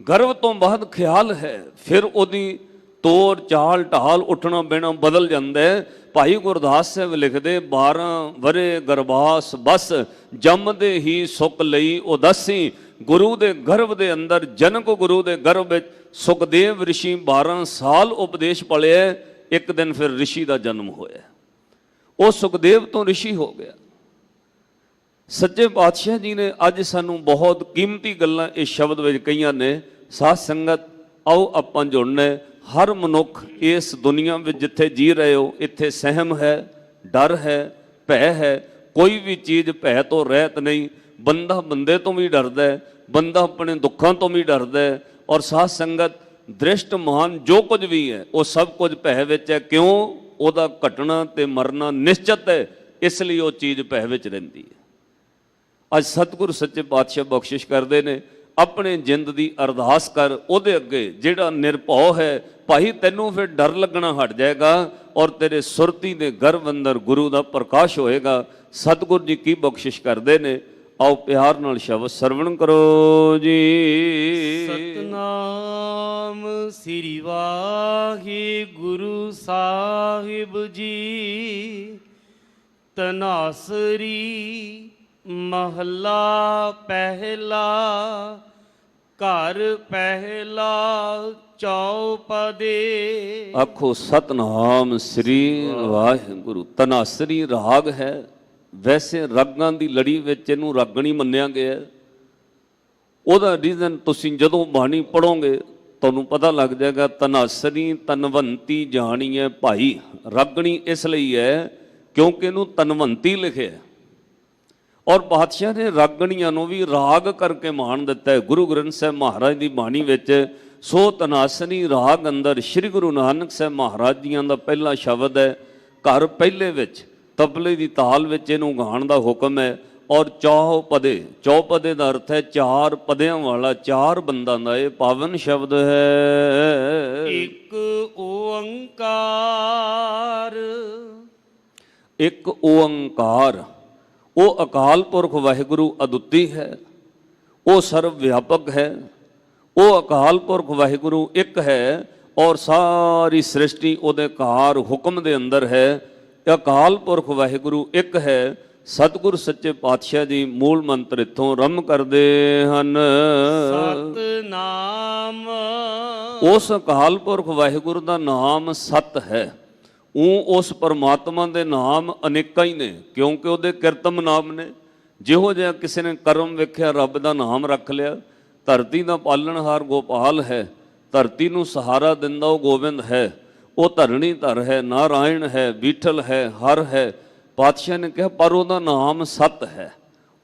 ਗਰਭ ਤੋਂ ਬਾਅਦ ਖਿਆਲ ਹੈ, ਫਿਰ ਉਹਦੀ ਤੋਰ ਚਾਲ ਢਾਲ ਉੱਠਣਾ ਬਹਿਣਾ ਬਦਲ ਜਾਂਦਾ ਹੈ। ਭਾਈ ਗੁਰਦਾਸ ਸਾਹਿਬ ਲਿਖਦੇ 12 ਵਰੇ ਗਰਭਾਸ ਬਸ, ਜੰਮਦੇ ਹੀ ਸੁੱਖ ਲਈ ਉਦਾਸੀ। ਗੁਰੂ ਦੇ ਗਰਭ ਦੇ ਅੰਦਰ, ਜਨਕ ਗੁਰੂ ਦੇ ਗਰਭ ਵਿੱਚ ਸੁਖਦੇਵ ਰਿਸ਼ੀ 12 ਸਾਲ ਉਪਦੇਸ਼ ਪਲਿਆ। ਇੱਕ ਦਿਨ ਫਿਰ ਰਿਸ਼ੀ ਦਾ ਜਨਮ ਹੋਇਆ, ਉਹ ਸੁਖਦੇਵ ਤੋਂ ਰਿਸ਼ੀ ਹੋ ਗਿਆ। ਸੱਚੇ ਪਾਤਸ਼ਾਹ ਜੀ ਨੇ ਅੱਜ ਸਾਨੂੰ ਬਹੁਤ ਕੀਮਤੀ ਗੱਲਾਂ ਇਸ ਸ਼ਬਦ ਵਿੱਚ ਕਹੀਆਂ ਨੇ। ਸਾਧ ਸੰਗਤ ਆਓ ਆਪਾਂ ਜੁੜਨਾ। ਹਰ ਮਨੁੱਖ ਇਸ ਦੁਨੀਆ ਵਿੱਚ ਜਿੱਥੇ ਜੀ ਰਹੇ ਹੋ, ਇੱਥੇ ਸਹਿਮ ਹੈ, ਡਰ ਹੈ, ਭੈ ਹੈ। ਕੋਈ ਵੀ ਚੀਜ਼ ਭੈ ਤੋਂ ਰਹਿਤ ਨਹੀਂ। ਬੰਦਾ ਬੰਦੇ ਤੋਂ ਵੀ ਡਰਦਾ ਹੈ, ਬੰਦਾ ਆਪਣੇ ਦੁੱਖਾਂ ਤੋਂ ਵੀ ਡਰਦਾ ਹੈ। ਔਰ ਸਾਧ ਸੰਗਤ ਦ੍ਰਿਸ਼ਟ ਮਹਾਨ ਜੋ ਕੁਝ ਵੀ ਹੈ ਉਹ ਸਭ ਕੁਝ ਭੈ ਵਿੱਚ ਹੈ। ਕਿਉਂ? ਉਹਦਾ ਘਟਣਾ ਤੇ ਮਰਨਾ ਨਿਸ਼ਚਿਤ ਹੈ। ਇਸ ਲਈ ਉਹ ਚੀਜ਼ ਭੈ ਵਿੱਚ ਰਹਿੰਦੀ ਹੈ। ਅੱਜ ਸਤਿਗੁਰੂ ਸੱਚੇ ਪਾਤਸ਼ਾਹ ਬਖਸ਼ਿਸ਼ ਕਰਦੇ ਨੇ, ਆਪਣੇ ਜਿੰਦ ਦੀ ਅਰਦਾਸ ਕਰ, ਉਹਦੇ ਅੱਗੇ ਜਿਹੜਾ ਨਿਰਭਉ ਹੈ ਭਾਈ, ਤੈਨੂੰ ਫਿਰ ਡਰ ਲੱਗਣਾ ਹਟ ਜਾਏਗਾ ਔਰ ਤੇਰੇ ਸੁਰਤੀ ਦੇ ਗਰਭ ਅੰਦਰ ਗੁਰੂ ਦਾ ਪ੍ਰਕਾਸ਼ ਹੋਏਗਾ। ਸਤਿਗੁਰੂ ਜੀ ਕੀ ਬਖਸ਼ਿਸ਼ ਕਰਦੇ ਨੇ, ਆਓ ਪਿਆਰ ਨਾਲ ਸ਼ਬਦ ਸਰਵਣ ਕਰੋ ਜੀ। ਸਤਨਾਮ ਸ੍ਰੀ ਵਾਹਿਗੁਰੂ ਸਾਹਿਬ ਜੀ। ਤਨਾਸਰੀ ਮਹੱਲਾ ਪਹਿਲਾ। ਘਰ ਪਹਿਲਾ ਚੌਪਦੇ। ਆਖੋ ਸਤਨਾਮ ਸ੍ਰੀ ਵਾਹਿਗੁਰੂ। ਤਨਾਸਰੀ ਰਾਗ ਹੈ, ਵੈਸੇ ਰਾਗਾਂ ਦੀ ਲੜੀ ਵਿੱਚ ਇਹਨੂੰ ਰਾਗਣੀ ਮੰਨਿਆ ਗਿਆ। ਉਹਦਾ ਰੀਜ਼ਨ ਤੁਸੀਂ ਜਦੋਂ ਬਾਣੀ ਪੜੋਗੇ ਤੁਹਾਨੂੰ ਪਤਾ ਲੱਗ ਜਾਏਗਾ। ਤਨਾਸਰੀ ਤਨਵੰਤੀ ਜਾਣੀਏ ਭਾਈ, ਰਾਗਣੀ ਇਸ ਲਈ ਹੈ ਕਿਉਂਕਿ ਇਹਨੂੰ ਤਨਵੰਤੀ ਲਿਖਿਆ ਔਰ ਪਾਤਸ਼ਾਹ ਨੇ ਰਾਗਣੀਆਂ ਨੂੰ ਵੀ ਰਾਗ ਕਰਕੇ ਮਾਣ ਦਿੱਤਾ ਹੈ ਗੁਰੂ ਗ੍ਰੰਥ ਸਾਹਿਬ ਮਹਾਰਾਜ ਦੀ ਬਾਣੀ ਵਿੱਚ। ਸੋ ਤਨਾਸਰੀ ਰਾਗ ਅੰਦਰ ਸ੍ਰੀ ਗੁਰੂ ਨਾਨਕ ਸਾਹਿਬ ਮਹਾਰਾਜ ਜੀਆਂ ਦਾ ਪਹਿਲਾ ਸ਼ਬਦ ਹੈ। ਘਰ ਪਹਿਲੇ ਵਿੱਚ ਤਬਲੇ ਦੀ ਤਾਲ ਵਿੱਚ ਇਹਨੂੰ ਗਾਉਣ ਦਾ ਹੁਕਮ ਹੈ। ਔਰ ਚੌਪਦੇ, ਚੌਪਦੇ ਦਾ ਅਰਥ ਹੈ ਚਾਰ ਪਦਿਆਂ ਵਾਲਾ, ਚਾਰ ਬੰਦਾਂ ਦਾ ਇਹ ਪਾਵਨ ਸ਼ਬਦ ਹੈ। ਇੱਕ ਓੰਕਾਰ। ਇੱਕ ਓੰਕਾਰ, ਉਹ ਅਕਾਲ ਪੁਰਖ ਵਾਹਿਗੁਰੂ ਅਦੁੱਤੀ ਹੈ, ਉਹ ਸਰਵ ਵਿਆਪਕ ਹੈ। ਉਹ ਅਕਾਲ ਪੁਰਖ ਵਾਹਿਗੁਰੂ ਇੱਕ ਹੈ ਔਰ ਸਾਰੀ ਸ੍ਰਿਸ਼ਟੀ ਉਹਦੇ ਕਾਰ ਹੁਕਮ ਦੇ ਅੰਦਰ ਹੈ। ਅਕਾਲ ਪੁਰਖ ਵਾਹਿਗੁਰੂ ਇੱਕ ਹੈ। ਸਤਿਗੁਰ ਸੱਚੇ ਪਾਤਸ਼ਾਹ ਜੀ ਮੂਲ ਮੰਤਰ ਇੱਥੋਂ ਆਰੰਭ ਕਰਦੇ ਹਨ। ਸਤਨਾਮ। ਉਸ ਅਕਾਲ ਪੁਰਖ ਵਾਹਿਗੁਰੂ ਦਾ ਨਾਮ ਸਤ ਹੈ। ਉਸ ਪਰਮਾਤਮਾ ਦੇ ਨਾਮ ਅਨੇਕਾਂ ਹੀ ਨੇ ਕਿਉਂਕਿ ਉਹਦੇ ਕਿਰਤਮ ਨਾਮ ਨੇ। ਜਿਹੋ ਜਿਹਾ ਕਿਸੇ ਨੇ ਕਰਮ ਵੇਖਿਆ ਰੱਬ ਦਾ ਨਾਮ ਰੱਖ ਲਿਆ। ਧਰਤੀ ਦਾ ਪਾਲਣਹਾਰ ਗੋਪਾਲ ਹੈ, ਧਰਤੀ ਨੂੰ ਸਹਾਰਾ ਦਿੰਦਾ ਉਹ ਗੋਬਿੰਦ ਹੈ। ਉਹ ਧਰਣੀ ਧਰ ਹੈ, ਨਾਰਾਇਣ ਹੈ, ਬੀਠਲ ਹੈ, ਹਰ ਹੈ। ਪਾਤਸ਼ਾਹ ਨੇ ਕਿਹਾ ਪਰ ਉਹਦਾ ਨਾਮ ਸਤ ਹੈ,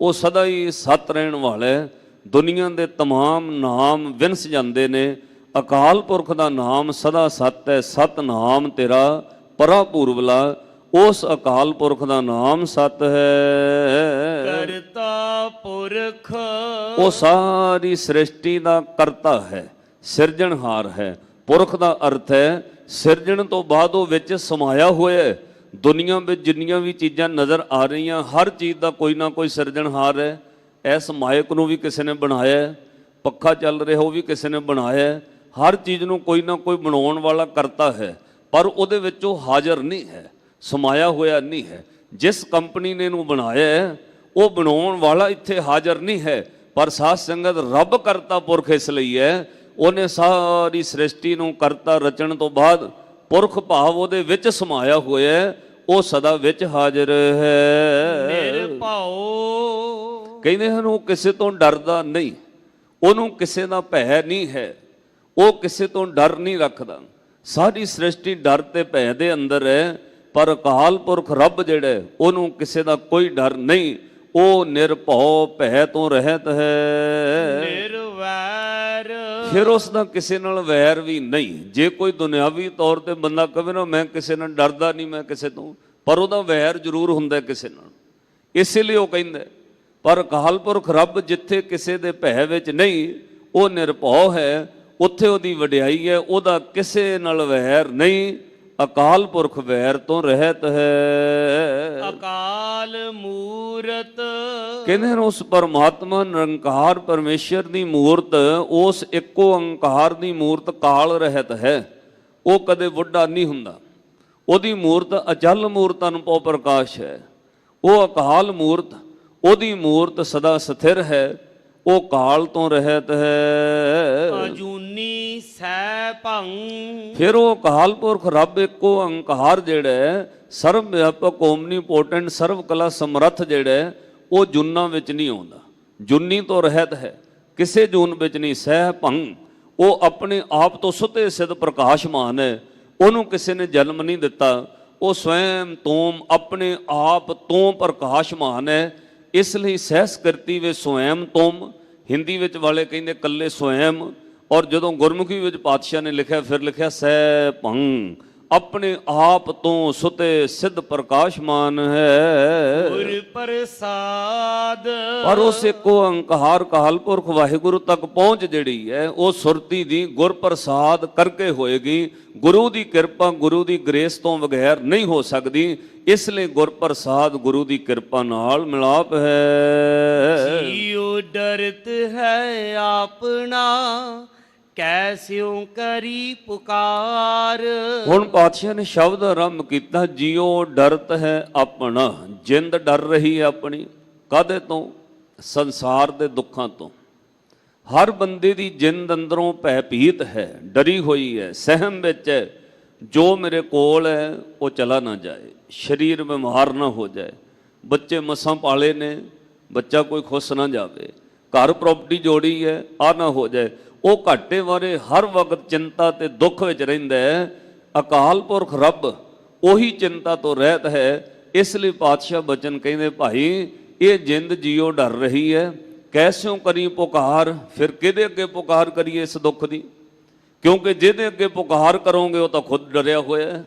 ਉਹ ਸਦਾ ਹੀ ਸਤ ਰਹਿਣ ਵਾਲਾ ਹੈ। ਦੁਨੀਆ ਦੇ ਤਮਾਮ ਨਾਮ ਵਿੰਸ ਜਾਂਦੇ ਨੇ, ਅਕਾਲ ਪੁਰਖ ਦਾ ਨਾਮ ਸਦਾ ਸਤ ਹੈ। ਸਤ ਨਾਮ ਤੇਰਾ ਪਰਾ ਪੂਰਬਲਾ, ਉਸ ਅਕਾਲ ਪੁਰਖ ਦਾ ਨਾਮ ਸਤ ਹੈ। ਕਰਤਾ ਪੁਰਖ, ਉਹ ਸਾਰੀ ਸ੍ਰਿਸ਼ਟੀ ਦਾ ਕਰਤਾ ਹੈ, ਸਿਰਜਣਹਾਰ ਹੈ। ਪੁਰਖ ਦਾ ਅਰਥ ਹੈ ਸਿਰਜਣ ਤੋਂ ਬਾਅਦ ਉਹ ਵਿੱਚ ਸਮਾਇਆ ਹੋਇਆ ਹੈ। ਦੁਨੀਆ ਵਿੱਚ ਜਿੰਨੀਆਂ ਵੀ ਚੀਜ਼ਾਂ ਨਜ਼ਰ ਆ ਰਹੀਆਂ, ਹਰ ਚੀਜ਼ ਦਾ ਕੋਈ ਨਾ ਕੋਈ ਸਿਰਜਣਹਾਰ ਹੈ। ਇਸ ਮਾਇਕ ਨੂੰ ਵੀ ਕਿਸੇ ਨੇ ਬਣਾਇਆ ਹੈ, ਪੱਖਾ ਚੱਲ ਰਿਹਾ ਉਹ ਵੀ ਕਿਸੇ ਨੇ ਬਣਾਇਆ ਹੈ। ਹਰ ਚੀਜ਼ ਨੂੰ ਕੋਈ ਨਾ ਕੋਈ ਬਣਾਉਣ ਵਾਲਾ ਕਰਤਾ ਹੈ, ਪਰ ਉਹਦੇ ਵਿੱਚ ਉਹ ਹਾਜ਼ਰ ਨਹੀਂ ਹੈ, ਸਮਾਇਆ ਹੋਇਆ ਨਹੀਂ ਹੈ। ਜਿਸ ਕੰਪਨੀ ਨੇ ਇਹਨੂੰ ਬਣਾਇਆ ਹੈ ਉਹ ਬਣਾਉਣ ਵਾਲਾ ਇੱਥੇ ਹਾਜ਼ਰ ਨਹੀਂ ਹੈ, ਪਰ ਸਾਧ ਸੰਗਤ ਰੱਬ ਕਰਤਾ ਪੁਰਖ ਇਸ ਲਈ ਹੈ। ਉਹਨੇ ਸਾਰੀ ਸ੍ਰਿਸ਼ਟੀ ਨੂੰ ਕਰਤਾ ਰਚਣ ਤੋਂ ਬਾਅਦ ਪੁਰਖ ਭਾਵ ਉਹਦੇ ਵਿੱਚ ਸਮਾਇਆ ਹੋਇਆ ਹੈ, ਉਹ ਸਦਾ ਵਿੱਚ ਹਾਜ਼ਰ ਹੈ। ਨਿਰਭਉ, ਕਹਿੰਦੇ ਹਨ ਉਹ ਕਿਸੇ ਤੋਂ ਡਰਦਾ ਨਹੀਂ, ਉਹਨੂੰ ਕਿਸੇ ਦਾ ਭੈ ਨਹੀਂ ਹੈ, ਉਹ ਕਿਸੇ ਤੋਂ ਡਰ ਨਹੀਂ ਰੱਖਦਾ। ਸਾਰੀ ਸ੍ਰਿਸ਼ਟੀ ਡਰ ਤੇ ਭੈ ਦੇ ਅੰਦਰ ਹੈ, ਪਰ ਅਕਾਲ ਪੁਰਖ ਰੱਬ ਜਿਹੜਾ ਉਹਨੂੰ ਕਿਸੇ ਦਾ ਕੋਈ ਡਰ ਨਹੀਂ। ਉਹ ਨਿਰਭਉ ਭੈ ਤੋਂ ਰਹਿਤ ਹੈ। ਨਿਰਵੈਰ, ਫਿਰ ਉਸ ਦਾ ਕਿਸੇ ਨਾਲ ਵੈਰ ਵੀ ਨਹੀਂ। ਜੇ ਕੋਈ ਦੁਨਿਆਵੀ ਤੌਰ ਤੇ ਬੰਦਾ ਕਹੇ ਨਾ ਮੈਂ ਕਿਸੇ ਨਾਲ ਡਰਦਾ ਨਹੀਂ, ਮੈਂ ਕਿਸੇ ਤੋਂ, ਪਰ ਉਹਦਾ ਵੈਰ ਜ਼ਰੂਰ ਹੁੰਦਾ ਕਿਸੇ ਨਾਲ। ਇਸੇ ਲਈ ਉਹ ਕਹਿੰਦਾ ਪਰ ਅਕਾਲ ਪੁਰਖ ਰੱਬ ਜਿੱਥੇ ਕਿਸੇ ਦੇ ਭੈ ਵਿੱਚ ਨਹੀਂ, ਉਹ ਨਿਰਭਉ ਹੈ, ਉੱਥੇ ਉਹਦੀ ਵਡਿਆਈ ਹੈ, ਉਹਦਾ ਕਿਸੇ ਨਾਲ ਵੈਰ ਨਹੀਂ। ਅਕਾਲ ਪੁਰਖ ਵੈਰ ਤੋਂ ਰਹਿਤ ਹੈ। ਅਕਾਲ ਮੂਰਤ, ਕਹਿੰਦੇ ਨੇ ਉਸ ਪਰਮਾਤਮਾ ਨਿਰੰਕਾਰ ਪਰਮੇਸ਼ਰ ਦੀ ਮੂਰਤ, ਉਸ ਇੱਕੋ ਓੰਕਾਰ ਦੀ ਮੂਰਤ ਕਾਲ ਰਹਿਤ ਹੈ। ਉਹ ਕਦੇ ਬੁੱਢਾ ਨਹੀਂ ਹੁੰਦਾ, ਉਹਦੀ ਮੂਰਤ ਅਚਲ ਮੂਰਤ ਅਨੁਭਵ ਪ੍ਰਕਾਸ਼ ਹੈ। ਉਹ ਅਕਾਲ ਮੂਰਤ, ਉਹਦੀ ਮੂਰਤ ਸਦਾ ਸਥਿਰ ਹੈ, ਉਹ ਕਾਲ ਤੋਂ ਰਹਿਤ ਹੈ। ਅਜੂਨੀ ਸੈ ਭੰ, ਫਿਰ ਉਹ ਅਕਾਲ ਪੁਰਖ ਰੱਬ ਇੱਕੋ ਓੰਕਾਰ ਜਿਹੜਾ ਹੈ, ਸਰਵ ਵਿਆਪਕ ਓਮਨੀਪੋਟੈਂਟ ਸਰਵ ਕਲਾ ਸਮਰੱਥ ਜਿਹੜਾ ਹੈ, ਉਹ ਜੁਨਾਂ ਵਿੱਚ ਨਹੀਂ ਆਉਂਦਾ, ਜੁਨੀ ਤੋਂ ਰਹਿਤ ਹੈ, ਕਿਸੇ ਜੂਨ ਵਿੱਚ ਨਹੀਂ। ਸਹਿ ਭੰ, ਉਹ ਆਪਣੇ ਆਪ ਤੋਂ ਸੁਤੇ ਸਿੱਧ ਪ੍ਰਕਾਸ਼ਮਾਨ ਹੈ, ਉਹਨੂੰ ਕਿਸੇ ਨੇ ਜਨਮ ਨਹੀਂ ਦਿੱਤਾ। ਉਹ ਸਵੈਮ ਤੋਂ ਆਪਣੇ ਆਪ ਤੋਂ ਪ੍ਰਕਾਸ਼ਮਾਨ ਹੈ। ਇਸ ਲਈ ਸਹਿਸਕ੍ਰਿਤੀ ਵਿੱਚ ਸਵੈਮ ਤੋਮ, ਹਿੰਦੀ ਵਿੱਚ ਵਾਲੇ ਕਹਿੰਦੇ ਕੱਲੇ ਸਵੈਮ, ਔਰ ਜਦੋਂ ਗੁਰਮੁਖੀ ਵਿੱਚ ਪਾਤਸ਼ਾਹ ਨੇ ਲਿਖਿਆ ਫਿਰ ਲਿਖਿਆ ਸਹਿ ਭੰ, ਆਪਣੇ ਆਪ ਤੋਂ ਸੁਤੇ ਸਿੱਧ ਪ੍ਰਕਾਸ਼ਮਾਨ ਹੈ। ਗੁਰ ਪ੍ਰਸਾਦ ਪਰ ਉਸ ਇੱਕ ਓੰਕਾਰ ਅਕਾਲ ਪੁਰਖ ਵਾਹਿਗੁਰੂ ਤੱਕ ਪਹੁੰਚ ਜਿਹੜੀ ਹੈ ਉਹ ਸੁਰਤੀ ਦੀ ਗੁਰ ਪ੍ਰਸਾਦ ਕਰਕੇ ਹੋਏਗੀ। ਗੁਰੂ ਦੀ ਕਿਰਪਾ ਗੁਰੂ ਦੀ ਗ੍ਰੇਸ ਤੋਂ ਬਗੈਰ ਨਹੀਂ ਹੋ ਸਕਦੀ। ਇਸ ਲਈ ਗੁਰ ਪ੍ਰਸਾਦ ਗੁਰੂ ਦੀ ਕਿਰਪਾ ਨਾਲ ਮਿਲਾਪ ਹੈ। ਜੀਉ ਡਰਤ ਹੈ ਆਪਣਾ ਕੈਸਿਉ ਕਰੀ ਪੁਕਾਰ। ਹੁਣ ਪਾਤਸ਼ਾਹ ਨੇ ਸ਼ਬਦ ਆਰੰਭ ਕੀਤਾ, ਜੀਉ ਡਰਤ ਹੈ ਆਪਣਾ। ਜਿੰਦ ਡਰ ਰਹੀ ਹੈ ਆਪਣੀ, ਕਾਹਦੇ ਤੋਂ? ਸੰਸਾਰ ਦੇ ਦੁੱਖਾਂ ਤੋਂ। ਹਰ ਬੰਦੇ ਦੀ ਜਿੰਦ ਅੰਦਰੋਂ ਭੈ ਭੀਤ ਹੈ, ਡਰੀ ਹੋਈ ਹੈ, ਸਹਿਮ ਵਿੱਚ ਹੈ। ਜੋ ਮੇਰੇ ਕੋਲ ਹੈ ਉਹ ਚਲਾ ਨਾ ਜਾਏ, ਸਰੀਰ ਬਿਮਾਰ ਨਾ ਹੋ ਜਾਏ, ਬੱਚੇ ਮਸਾਂ ਪਾਲੇ ਨੇ, ਬੱਚਾ ਕੋਈ ਖੁਸ਼ ਨਾ ਜਾਵੇ, ਘਰ ਪ੍ਰਾਪਰਟੀ ਜੋੜੀ ਹੈ ਆ ਨਾ ਹੋ ਜਾਏ। ਉਹ ਘਾਟੇ ਬਾਰੇ ਹਰ ਵਕਤ ਚਿੰਤਾ ਤੇ ਦੁੱਖ ਵਿੱਚ ਰਹਿੰਦਾ ਹੈ। ਅਕਾਲ ਪੁਰਖ ਰੱਬ ਉਹੀ ਚਿੰਤਾ ਤੋਂ ਰਹਿਤ ਹੈ। ਇਸ ਲਈ ਪਾਤਸ਼ਾਹ ਬਚਨ ਕਹਿੰਦੇ, ਭਾਈ ਇਹ ਜਿੰਦ ਜੀਓ ਡਰ ਰਹੀ ਹੈ, ਕੈਸਿਉ ਕਰੀ ਪੁਕਾਰ। ਫਿਰ ਕਿਹਦੇ ਅੱਗੇ ਪੁਕਾਰ ਕਰੀਏ ਇਸ ਦੁੱਖ ਦੀ? ਕਿਉਂਕਿ ਜਿਹਦੇ ਅੱਗੇ ਪੁਕਾਰ ਕਰੋਗੇ ਉਹ ਤਾਂ ਖੁਦ ਡਰਿਆ ਹੋਇਆ ਹੈ।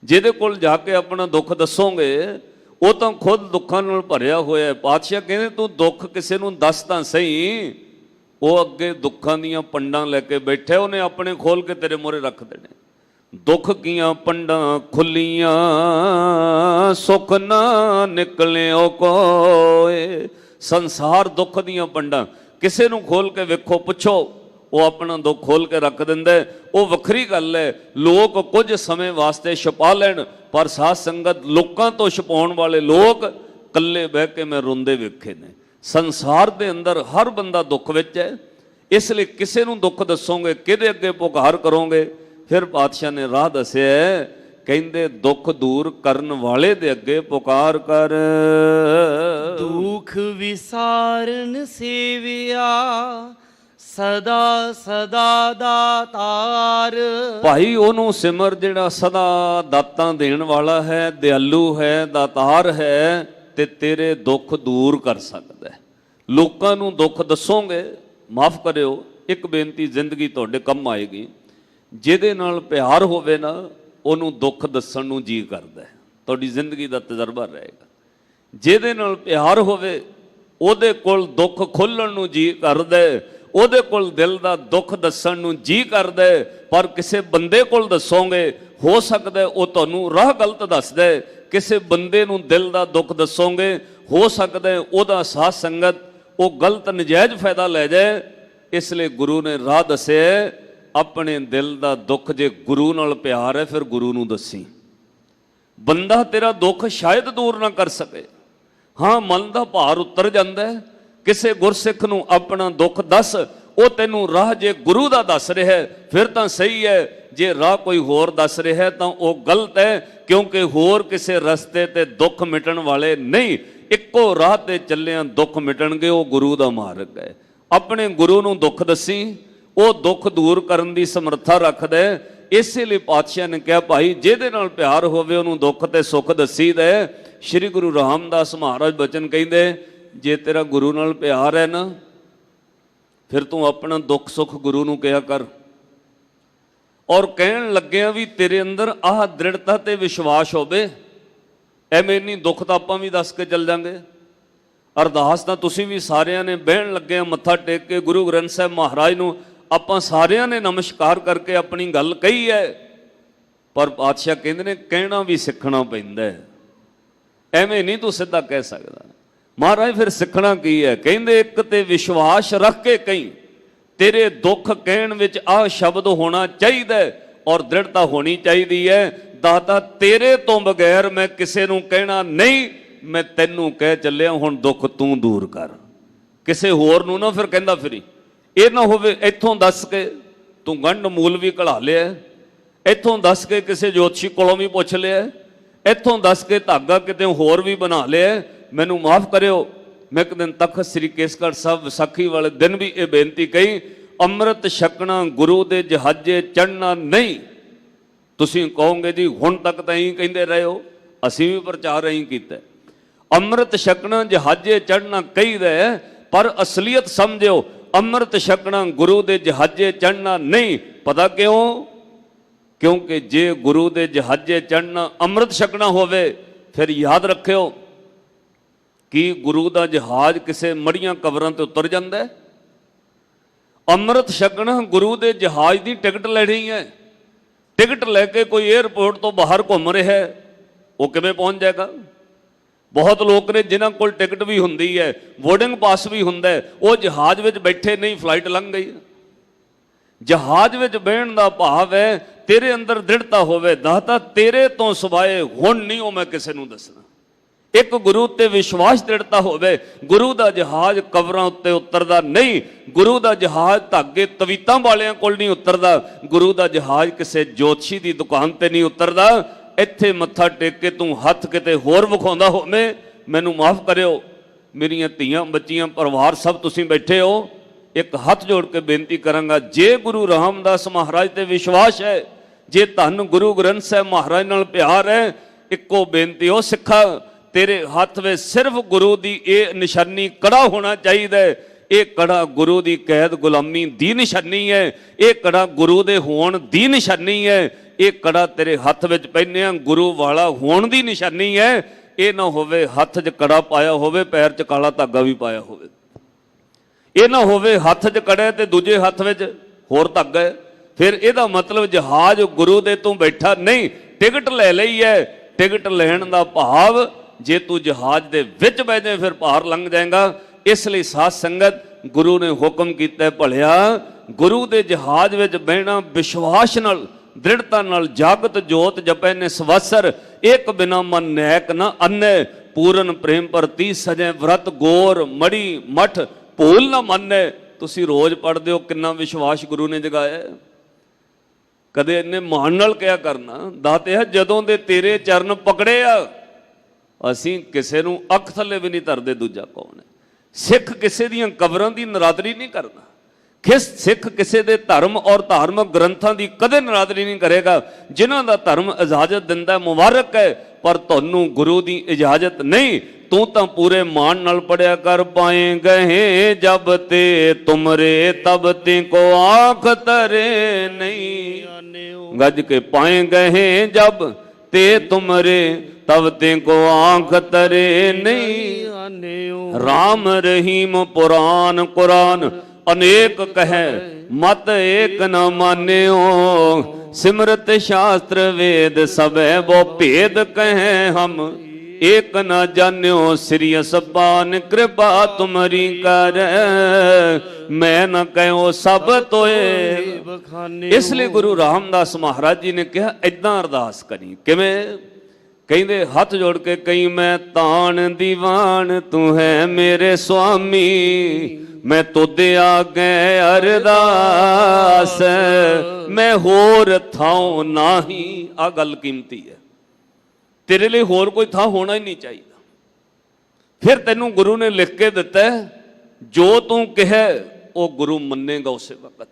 ਜਿਹਦੇ ਕੋਲ ਜਾ ਕੇ ਆਪਣਾ ਦੁੱਖ ਦੱਸੋਗੇ ਉਹ ਤਾਂ ਖੁਦ ਦੁੱਖਾਂ ਨਾਲ ਭਰਿਆ ਹੋਇਆ ਹੈ। ਪਾਤਸ਼ਾਹ ਕਹਿੰਦੇ ਤੂੰ ਦੁੱਖ ਕਿਸੇ ਨੂੰ ਦੱਸ ਤਾਂ ਸਹੀ। ਉਹ ਅੱਗੇ ਦੁੱਖਾਂ ਦੀਆਂ ਪੰਡਾਂ ਲੈ ਕੇ ਬੈਠਾ, ਉਹਨੇ ਆਪਣੇ ਖੋਲ ਕੇ ਤੇਰੇ ਮੂਹਰੇ ਰੱਖ ਦੇਣੇ। ਦੁੱਖ ਕੀਆਂ ਪੰਡਾਂ ਖੁੱਲੀਆਂ ਸੁੱਖ ਨਾ ਨਿਕਲਿਓ ਕੋਏ। ਸੰਸਾਰ ਦੁੱਖ ਦੀਆਂ ਪੰਡਾਂ ਕਿਸੇ ਨੂੰ ਖੋਲ ਕੇ ਵੇਖੋ, ਪੁੱਛੋ, ਉਹ ਆਪਣਾ ਦੁੱਖ ਖੋਲ ਕੇ ਰੱਖ ਦਿੰਦਾ। ਉਹ ਵੱਖਰੀ ਗੱਲ ਹੈ, ਲੋਕ ਕੁਝ ਸਮੇਂ ਵਾਸਤੇ ਛੁਪਾ ਲੈਣ, ਪਰ ਸਾਧ ਸੰਗਤ ਲੋਕਾਂ ਤੋਂ ਛੁਪਾਉਣ ਵਾਲੇ ਲੋਕ ਇਕੱਲੇ ਬਹਿ ਕੇ ਮੈਂ ਰੋਂਦੇ ਵੇਖੇ ਨੇ। ਸੰਸਾਰ ਦੇ ਅੰਦਰ ਹਰ ਬੰਦਾ ਦੁੱਖ ਵਿੱਚ ਹੈ। ਇਸ ਲਈ ਕਿਸੇ ਨੂੰ ਦੁੱਖ ਦੱਸੋਗੇ, ਕਿਹਦੇ ਅੱਗੇ ਪੁਕਾਰ ਕਰੋਗੇ? ਫਿਰ ਪਾਤਸ਼ਾਹ ਨੇ ਰਾਹ ਦੱਸਿਆ, ਕਹਿੰਦੇ ਦੁੱਖ ਦੂਰ ਕਰਨ ਵਾਲੇ ਦੇ ਅੱਗੇ ਪੁਕਾਰ ਕਰ। ਦੁੱਖ ਵਿਸਾਰਨ ਸੇਵਿਆ ਸਦਾ ਸਦਾ ਦਾਤਾਰ। ਭਾਈ ਉਹਨੂੰ ਸਿਮਰ ਜਿਹੜਾ ਸਦਾ ਦਾਤਾਂ ਦੇਣ ਵਾਲਾ ਹੈ, ਦਿਆਲੂ ਹੈ, ਦਾਤਾਰ ਹੈ, ਤੇ ਤੇਰੇ ਦੁੱਖ ਦੂਰ ਕਰ ਸਕਦਾ ਹੈ। ਲੋਕਾਂ ਨੂੰ ਦੁੱਖ ਦੱਸੋਗੇ, ਮਾਫ ਕਰਿਓ, ਇੱਕ ਬੇਨਤੀ ਜ਼ਿੰਦਗੀ ਤੁਹਾਡੇ ਕੰਮ ਆਏਗੀ। ਜਿਹਦੇ ਨਾਲ ਪਿਆਰ ਹੋਵੇ ਨਾ ਉਹਨੂੰ ਦੁੱਖ ਦੱਸਣ ਨੂੰ ਜੀ ਕਰਦਾ ਹੈ। ਤੁਹਾਡੀ ਜ਼ਿੰਦਗੀ ਦਾ ਤਜਰਬਾ ਰਹੇਗਾ। ਜਿਹਦੇ ਨਾਲ ਪਿਆਰ ਹੋਵੇ ਉਹਦੇ ਕੋਲ ਦੁੱਖ ਖੋਲਣ ਨੂੰ ਜੀ ਕਰਦਾ, ਉਹਦੇ ਕੋਲ ਦਿਲ ਦਾ ਦੁੱਖ ਦੱਸਣ ਨੂੰ ਜੀ ਕਰਦਾ। ਪਰ ਕਿਸੇ ਬੰਦੇ ਕੋਲ ਦੱਸੋਗੇ, ਹੋ ਸਕਦਾ ਉਹ ਤੁਹਾਨੂੰ ਰਾਹ ਗਲਤ ਦੱਸਦਾ। ਕਿਸੇ ਬੰਦੇ ਨੂੰ ਦਿਲ ਦਾ ਦੁੱਖ ਦੱਸੋਗੇ, ਹੋ ਸਕਦਾ ਉਹਦਾ ਸਾਧ ਸੰਗਤ ਉਹ ਗਲਤ ਨਜਾਇਜ਼ ਫਾਇਦਾ ਲੈ ਜਾਏ। ਇਸ ਲਈ ਗੁਰੂ ਨੇ ਰਾਹ ਦੱਸਿਆ, ਆਪਣੇ ਦਿਲ ਦਾ ਦੁੱਖ ਜੇ ਗੁਰੂ ਨਾਲ ਪਿਆਰ ਹੈ ਫਿਰ ਗੁਰੂ ਨੂੰ ਦੱਸੀ। ਬੰਦਾ ਤੇਰਾ ਦੁੱਖ ਸ਼ਾਇਦ ਦੂਰ ਨਾ ਕਰ ਸਕੇ, ਹਾਂ ਮਨ ਦਾ ਭਾਰ ਉਤਰ ਜਾਂਦਾ ਹੈ। ਕਿਸੇ ਗੁਰਸਿੱਖ ਨੂੰ ਆਪਣਾ ਦੁੱਖ ਦੱਸ, ਉਹ ਤੈਨੂੰ ਰਾਹ ਜੇ ਗੁਰੂ ਦਾ ਦੱਸ ਰਿਹਾ ਫਿਰ ਤਾਂ ਸਹੀ ਹੈ। ਜੇ ਰਾਹ ਕੋਈ ਹੋਰ ਦੱਸ ਰਿਹਾ ਤਾਂ ਉਹ ਗਲਤ ਹੈ, ਕਿਉਂਕਿ ਹੋਰ ਕਿਸੇ ਰਸਤੇ ਤੇ ਦੁੱਖ ਮਿਟਣ ਵਾਲੇ ਨਹੀਂ। ਇੱਕੋ ਰਾਹ ਤੇ ਚੱਲਿਆਂ ਦੁੱਖ ਮਿਟਣਗੇ, ਉਹ ਗੁਰੂ ਦਾ ਮਾਰਗ ਹੈ। ਆਪਣੇ ਗੁਰੂ ਨੂੰ ਦੁੱਖ ਦੱਸੀ, ਉਹ ਦੁੱਖ ਦੂਰ ਕਰਨ ਦੀ ਸਮਰੱਥਾ ਰੱਖਦਾ। ਇਸੇ ਲਈ ਪਾਤਸ਼ਾਹ ਨੇ ਕਿਹਾ, ਭਾਈ ਜਿਹਦੇ ਨਾਲ ਪਿਆਰ ਹੋਵੇ ਉਹਨੂੰ ਦੁੱਖ ਤੇ ਸੁੱਖ ਦੱਸੀਦਾ। ਸ਼੍ਰੀ ਗੁਰੂ ਰਾਮਦਾਸ ਮਹਾਰਾਜ ਬਚਨ ਕਹਿੰਦੇ, ਜੇ ਤੇਰਾ ਗੁਰੂ ਨਾਲ ਪਿਆਰ ਹੈ ਨਾ, ਫਿਰ ਤੂੰ ਆਪਣਾ ਦੁੱਖ ਸੁੱਖ ਗੁਰੂ ਨੂੰ ਕਿਹਾ ਕਰ। ਔਰ ਕਹਿਣ ਲੱਗਿਆ ਵੀ ਤੇਰੇ ਅੰਦਰ ਆਹ ਦ੍ਰਿੜਤਾ ਤੇ ਵਿਸ਼ਵਾਸ ਹੋਵੇ। ਐਵੇਂ ਨਹੀਂ ਦੁੱਖ ਤਾਂ ਆਪਾਂ ਵੀ ਦੱਸ ਕੇ ਚੱਲ ਜਾਂਗੇ। ਅਰਦਾਸ ਤਾਂ ਤੁਸੀਂ ਵੀ ਸਾਰਿਆਂ ਨੇ ਬਹਿਣ ਲੱਗੇ ਮੱਥਾ ਟੇਕ ਕੇ ਗੁਰੂ ਗ੍ਰੰਥ ਸਾਹਿਬ ਮਹਾਰਾਜ ਨੂੰ ਆਪਾਂ ਸਾਰਿਆਂ ਨੇ ਨਮਸਕਾਰ ਕਰਕੇ ਆਪਣੀ ਗੱਲ ਕਹੀ ਹੈ। ਪਰ ਪਾਤਸ਼ਾਹ ਕਹਿੰਦੇ ਨੇ ਕਹਿਣਾ ਵੀ ਸਿੱਖਣਾ ਪੈਂਦਾ ਹੈ। ਐਵੇਂ ਨਹੀਂ ਤੂੰ ਸਿੱਧਾ ਕਹਿ ਸਕਦਾ। ਮਹਾਰਾਜ ਫਿਰ ਸਿੱਖਣਾ ਕੀ ਹੈ? ਕਹਿੰਦੇ ਇੱਕ ਤੇ ਵਿਸ਼ਵਾਸ ਰੱਖ ਕੇ ਕਹੀਂ। ਤੇਰੇ ਦੁੱਖ ਕਹਿਣ ਵਿੱਚ ਆਹ ਸ਼ਬਦ ਹੋਣਾ ਚਾਹੀਦਾ ਔਰ ਦ੍ਰਿੜਤਾ ਹੋਣੀ ਚਾਹੀਦੀ ਹੈ, ਦਾਤਾ ਤੇਰੇ ਤੋਂ ਬਗੈਰ ਮੈਂ ਕਿਸੇ ਨੂੰ ਕਹਿਣਾ ਨਹੀਂ, ਮੈਂ ਤੈਨੂੰ ਕਹਿ ਚੱਲਿਆ ਹੁਣ ਦੁੱਖ ਤੂੰ ਦੂਰ ਕਰ। ਕਿਸੇ ਹੋਰ ਨੂੰ ਨਾ ਫਿਰ ਕਹਿੰਦਾ ਫਿਰੀ। ਇਹ ਨਾ ਹੋਵੇ ਇੱਥੋਂ ਦੱਸ ਕੇ ਤੂੰ ਗੰਢ ਮੂਲ ਵੀ ਕਢਾ ਲਿਆ, ਇੱਥੋਂ ਦੱਸ ਕੇ ਕਿਸੇ ਜੋਤਸ਼ੀ ਕੋਲੋਂ ਵੀ ਪੁੱਛ ਲਿਆ, ਇੱਥੋਂ ਦੱਸ ਕੇ ਧਾਗਾ ਕਿਤੇ ਹੋਰ ਵੀ ਬਣਾ ਲਿਆ। ਮੈਨੂੰ ਮਾਫ ਕਰਿਓ, ਮੈਂ ਇੱਕ ਦਿਨ ਤਖਤ ਸ੍ਰੀ ਕੇਸਗੜ੍ਹ ਸਾਹਿਬ ਵਿਸਾਖੀ ਵਾਲੇ ਦਿਨ ਵੀ ਇਹ ਬੇਨਤੀ ਕਹੀ, ਅੰਮ੍ਰਿਤ ਛਕਣਾ ਗੁਰੂ ਦੇ ਜਹਾਜ਼ੇ ਚੜ੍ਹਨਾ ਨਹੀਂ। ਤੁਸੀਂ ਕਹੋਗੇ ਜੀ ਹੁਣ ਤੱਕ ਤਾਂ ਇਹੀ ਕਹਿੰਦੇ ਰਹੇ ਹੋ, ਅਸੀਂ ਵੀ ਪ੍ਰਚਾਰ ਇਹੀ ਕੀਤਾ। ਅੰਮ੍ਰਿਤ ਛਕਣਾ ਜਹਾਜ਼ੇ ਚੜ੍ਹਨਾ ਕਹੀਦਾ, ਪਰ ਅਸਲੀਅਤ ਸਮਝਿਓ, ਅੰਮ੍ਰਿਤ ਛਕਣਾ ਗੁਰੂ ਦੇ ਜਹਾਜ਼ੇ ਚੜ੍ਹਨਾ ਨਹੀਂ। ਪਤਾ ਕਿਉਂ? ਕਿਉਂਕਿ ਜੇ ਗੁਰੂ ਦੇ ਜਹਾਜ਼ੇ ਚੜ੍ਹਨਾ ਅੰਮ੍ਰਿਤ ਛਕਣਾ ਹੋਵੇ ਫਿਰ ਯਾਦ ਰੱਖਿਓ ਕਿ ਗੁਰੂ ਦਾ ਜਹਾਜ਼ ਕਿਸੇ ਮੜੀਆਂ ਕਬਰਾਂ ਤੇ ਉਤਰ ਜਾਂਦਾ ਹੈ। ਅੰਮ੍ਰਿਤ ਛਕਣਾ ਗੁਰੂ ਦੇ ਜਹਾਜ਼ ਦੀ ਟਿਕਟ ਲੈਣੀ ਹੈ। ਟਿਕਟ ਲੈ ਕੇ ਕੋਈ 에ਅਰਪੋਰਟ ਤੋਂ ਬਾਹਰ ਘੁੰਮ ਰਿਹਾ ਹੈ, ਉਹ ਕਿਵੇਂ ਪਹੁੰਚ ਜਾਏਗਾ? ਬਹੁਤ ਲੋਕ ਨੇ ਜਿਨ੍ਹਾਂ ਕੋਲ ਟਿਕਟ ਵੀ ਹੁੰਦੀ ਹੈ, ਬੋਰਡਿੰਗ ਪਾਸ ਵੀ ਹੁੰਦਾ ਹੈ, ਉਹ ਜਹਾਜ਼ ਵਿੱਚ ਬੈਠੇ ਨਹੀਂ, ਫਲਾਈਟ ਲੰਘ ਗਈ। ਜਹਾਜ਼ ਵਿੱਚ ਬਹਿਣ ਦਾ ਭਾਵ ਹੈ ਤੇਰੇ ਅੰਦਰ ਦ੍ਰਿੜਤਾ ਹੋਵੇ, ਦਾਤਾ ਤੇਰੇ ਤੋਂ ਸਿਵਾਏ ਹੁਣ ਨਹੀਂ ਉਹ ਮੈਂ ਕਿਸੇ ਨੂੰ ਦੱਸਣਾ। ਇੱਕ ਗੁਰੂ ਤੇ ਵਿਸ਼ਵਾਸ ਦ੍ਰਿੜਤਾ ਹੋਵੇ। ਗੁਰੂ ਦਾ ਜਹਾਜ਼ ਕਬਰਾਂ ਉੱਤੇ ਉਤਰਦਾ ਨਹੀਂ, ਗੁਰੂ ਦਾ ਜਹਾਜ਼ ਧਾਗੇ ਤਵੀਤਾਂ ਵਾਲਿਆਂ ਕੋਲ ਨਹੀਂ ਉਤਰਦਾ, ਗੁਰੂ ਦਾ ਜਹਾਜ਼ ਕਿਸੇ ਜੋਤਸ਼ੀ ਦੀ ਦੁਕਾਨ ਤੇ ਨਹੀਂ ਉਤਰਦਾ। ਇੱਥੇ ਮੱਥਾ ਟੇਕ ਕੇ ਤੂੰ ਹੱਥ ਕਿਤੇ ਹੋਰ ਵਿਖਾਉਂਦਾ ਹੋਵੇਂ, ਮੈਨੂੰ ਮਾਫ ਕਰਿਓ, ਮੇਰੀਆਂ ਧੀਆਂ ਬੱਚੀਆਂ ਪਰਿਵਾਰ ਸਭ ਤੁਸੀਂ ਬੈਠੇ ਹੋ, ਇੱਕ ਹੱਥ ਜੋੜ ਕੇ ਬੇਨਤੀ ਕਰਾਂਗਾ, ਜੇ ਗੁਰੂ ਰਾਮਦਾਸ ਮਹਾਰਾਜ ਤੇ ਵਿਸ਼ਵਾਸ ਹੈ, ਜੇ ਧੰਨ ਗੁਰੂ ਗ੍ਰੰਥ ਸਾਹਿਬ ਮਹਾਰਾਜ ਨਾਲ ਪਿਆਰ ਹੈ, ਇੱਕੋ ਬੇਨਤੀ ਹੋ ਸਿੱਖਾ, ਤੇਰੇ ਹੱਥ ਵਿੱਚ ਸਿਰਫ ਗੁਰੂ ਦੀ ਇਹ ਨਿਸ਼ਾਨੀ ਕੜਾ ਹੋਣਾ ਚਾਹੀਦਾ ਹੈ। ਇਹ ਕੜਾ ਗੁਰੂ ਦੀ ਕੈਦ ਗੁਲਾਮੀ ਦੀ ਨਿਸ਼ਾਨੀ ਹੈ, ਇਹ ਕੜਾ ਗੁਰੂ ਦੇ ਹੋਣ ਦੀ ਨਿਸ਼ਾਨੀ ਹੈ, ਇਹ ਕੜਾ ਤੇਰੇ ਹੱਥ ਵਿੱਚ ਪਹਿਨਿਆ ਗੁਰੂ ਵਾਲਾ ਹੋਣ ਦੀ ਨਿਸ਼ਾਨੀ ਹੈ। ਇਹ ਨਾ ਹੋਵੇ ਹੱਥ 'ਚ ਕੜਾ ਪਾਇਆ ਹੋਵੇ, ਪੈਰ 'ਚ ਕਾਲਾ ਧਾਗਾ ਵੀ ਪਾਇਆ ਹੋਵੇ। ਇਹ ਨਾ ਹੋਵੇ ਹੱਥ 'ਚ ਕੜਾ ਤੇ ਦੂਜੇ ਹੱਥ ਵਿੱਚ ਹੋਰ ਧਾਗਾ ਹੈ, ਫਿਰ ਇਹਦਾ ਮਤਲਬ ਜਹਾਜ਼ ਗੁਰੂ ਦੇ ਤੋਂ ਬੈਠਾ ਨਹੀਂ। ਟਿਕਟ ਲੈ ਲਈ ਹੈ, ਟਿਕਟ ਲੈਣ ਦਾ ਭਾਵ ਜੇ ਤੂੰ ਜਹਾਜ਼ ਦੇ ਵਿੱਚ ਬਹਿ ਜਾਏ ਫਿਰ ਪਾਰ ਲੰਘ ਜਾਏਗਾ। ਇਸ ਲਈ ਸਾਧ ਸੰਗਤ ਗੁਰੂ ਨੇ ਹੁਕਮ ਕੀਤਾ, ਭਲਿਆ ਗੁਰੂ ਦੇ ਜਹਾਜ਼ ਵਿੱਚ ਬਹਿਣਾ ਵਿਸ਼ਵਾਸ ਨਾਲ, ਦ੍ਰਿੜਤਾ ਨਾਲ, ਜਾਗਤ ਜੋਤ ਜਪੈ ਨਿਸਵਸਰ, ਇੱਕ ਬਿਨਾ ਮਨ ਨੈਕ ਨਾ ਅੰਨੇ, ਪੂਰਨ ਪ੍ਰੇਮ ਪ੍ਰਤੀ ਸਜੈ ਵਰਤ ਗੋਰ ਮੜੀ ਮਠ ਭੂਲ ਨਾ ਮੰਨੇ। ਤੁਸੀਂ ਰੋਜ਼ ਪੜ੍ਹਦੇ ਹੋ, ਕਿੰਨਾ ਵਿਸ਼ਵਾਸ ਗੁਰੂ ਨੇ ਜਗਾਇਆ। ਕਦੇ ਇੰਨੇ ਮਾਣ ਨਾਲ ਕਿਹਾ ਕਰਨਾ, ਦਾਤਿਆ ਜਦੋਂ ਦੇ ਤੇਰੇ ਚਰਨ ਪਕੜੇ ਆ, ਅਸੀਂ ਕਿਸੇ ਨੂੰ ਅੱਖ ਥੱਲੇ ਵੀ ਨਹੀਂ ਧਰਦੇ। ਦੂਜਾ ਕੌਣ ਹੈ? ਸਿੱਖ ਕਿਸੇ ਦੀਆਂ ਕਬਰਾਂ ਦੀ ਨਰਾਦਰੀ ਨਹੀਂ ਕਰਦਾ। ਸਿੱਖ ਕਿਸੇ ਦੇ ਧਰਮ ਔਰ ਧਾਰਮਿਕ ਗ੍ਰੰਥਾਂ ਦੀ ਕਦੇ ਨਰਾਦਰੀ ਨਹੀਂ ਕਰੇਗਾ। ਜਿਨ੍ਹਾਂ ਦਾ ਧਰਮ ਇਜਾਜ਼ਤ ਦਿੰਦਾ ਮੁਬਾਰਕ ਹੈ, ਪਰ ਤੁਹਾਨੂੰ ਗੁਰੂ ਦੀ ਇਜਾਜ਼ਤ ਨਹੀਂ। ਤੂੰ ਤਾਂ ਪੂਰੇ ਮਾਣ ਨਾਲ ਪੜਿਆ ਕਰ, ਪਾਏ ਗਏ ਜਬ ਤੇ ਤੁਮਰੇ ਤਬ ਤੇ ਕੋ ਆਂਖ ਤਰੇ ਨਹੀਂ। ਗੱਜ ਕੇ ਪਾਏ ਗਏ ਜਬ ਤੇ ਤੁਮਰੇ ਤਬ ਤੇ ਕੋ ਆਂਖ ਤਰੇ ਨਹੀਂ। ਰਾਮ ਰਹੀਮ ਪੁਰਾਨ ਕੁਰਾਨ ਅਨੇਕ ਕਹੈ, ਮਤ ਏਕ ਨ ਮਾਨਿਓ। ਸਿਮਰਤ ਸ਼ਾਸਤਰ ਵੇਦ ਸਭੈ ਬੋ ਭੇਦ ਕਹੈ ਹਮ, ਏਕ ਨ ਜਾਣਿਓ। ਸ੍ਰੀ ਸਬਾਨ ਕਿਰਪਾ ਤੁਮਰੀ ਕਰ, ਮੈਂ ਨ ਕਹਿਓ ਸਭ ਤੋਏ ਬਖਾਨੇ। ਇਸ ਲਈ ਗੁਰੂ ਰਾਮਦਾਸ ਮਹਾਰਾਜ ਜੀ ਨੇ ਕਿਹਾ ਏਦਾਂ ਅਰਦਾਸ ਕਰੀ। ਕਿਵੇਂ? ਕਹਿੰਦੇ ਹੱਥ ਜੋੜ ਕੇ, ਕਈ ਮੈਂ ਤਾਣ ਦੀਵਾਨ, ਤੂੰ ਹੈ ਮੇਰੇ ਸੁਆਮੀ। ਮੈਂ ਤੁਧੇ ਆਗੇ ਅਰਦਾਸ, ਮੈਂ ਹੋਰ ਥਾਂ ਨਾਹੀ। ਆ ਗੱਲ ਕੀਮਤੀ ਹੈ, ਤੇਰੇ ਲਈ ਹੋਰ ਕੋਈ ਥਾਂ ਹੋਣਾ ਹੀ ਨਹੀਂ ਚਾਹੀਦਾ। ਫਿਰ ਤੈਨੂੰ ਗੁਰੂ ਨੇ ਲਿਖ ਕੇ ਦਿੱਤਾ, ਜੋ ਤੂੰ ਕਹੇ ਉਹ ਗੁਰੂ ਮੰਨੇਗਾ ਉਸੇ ਵਕਤ।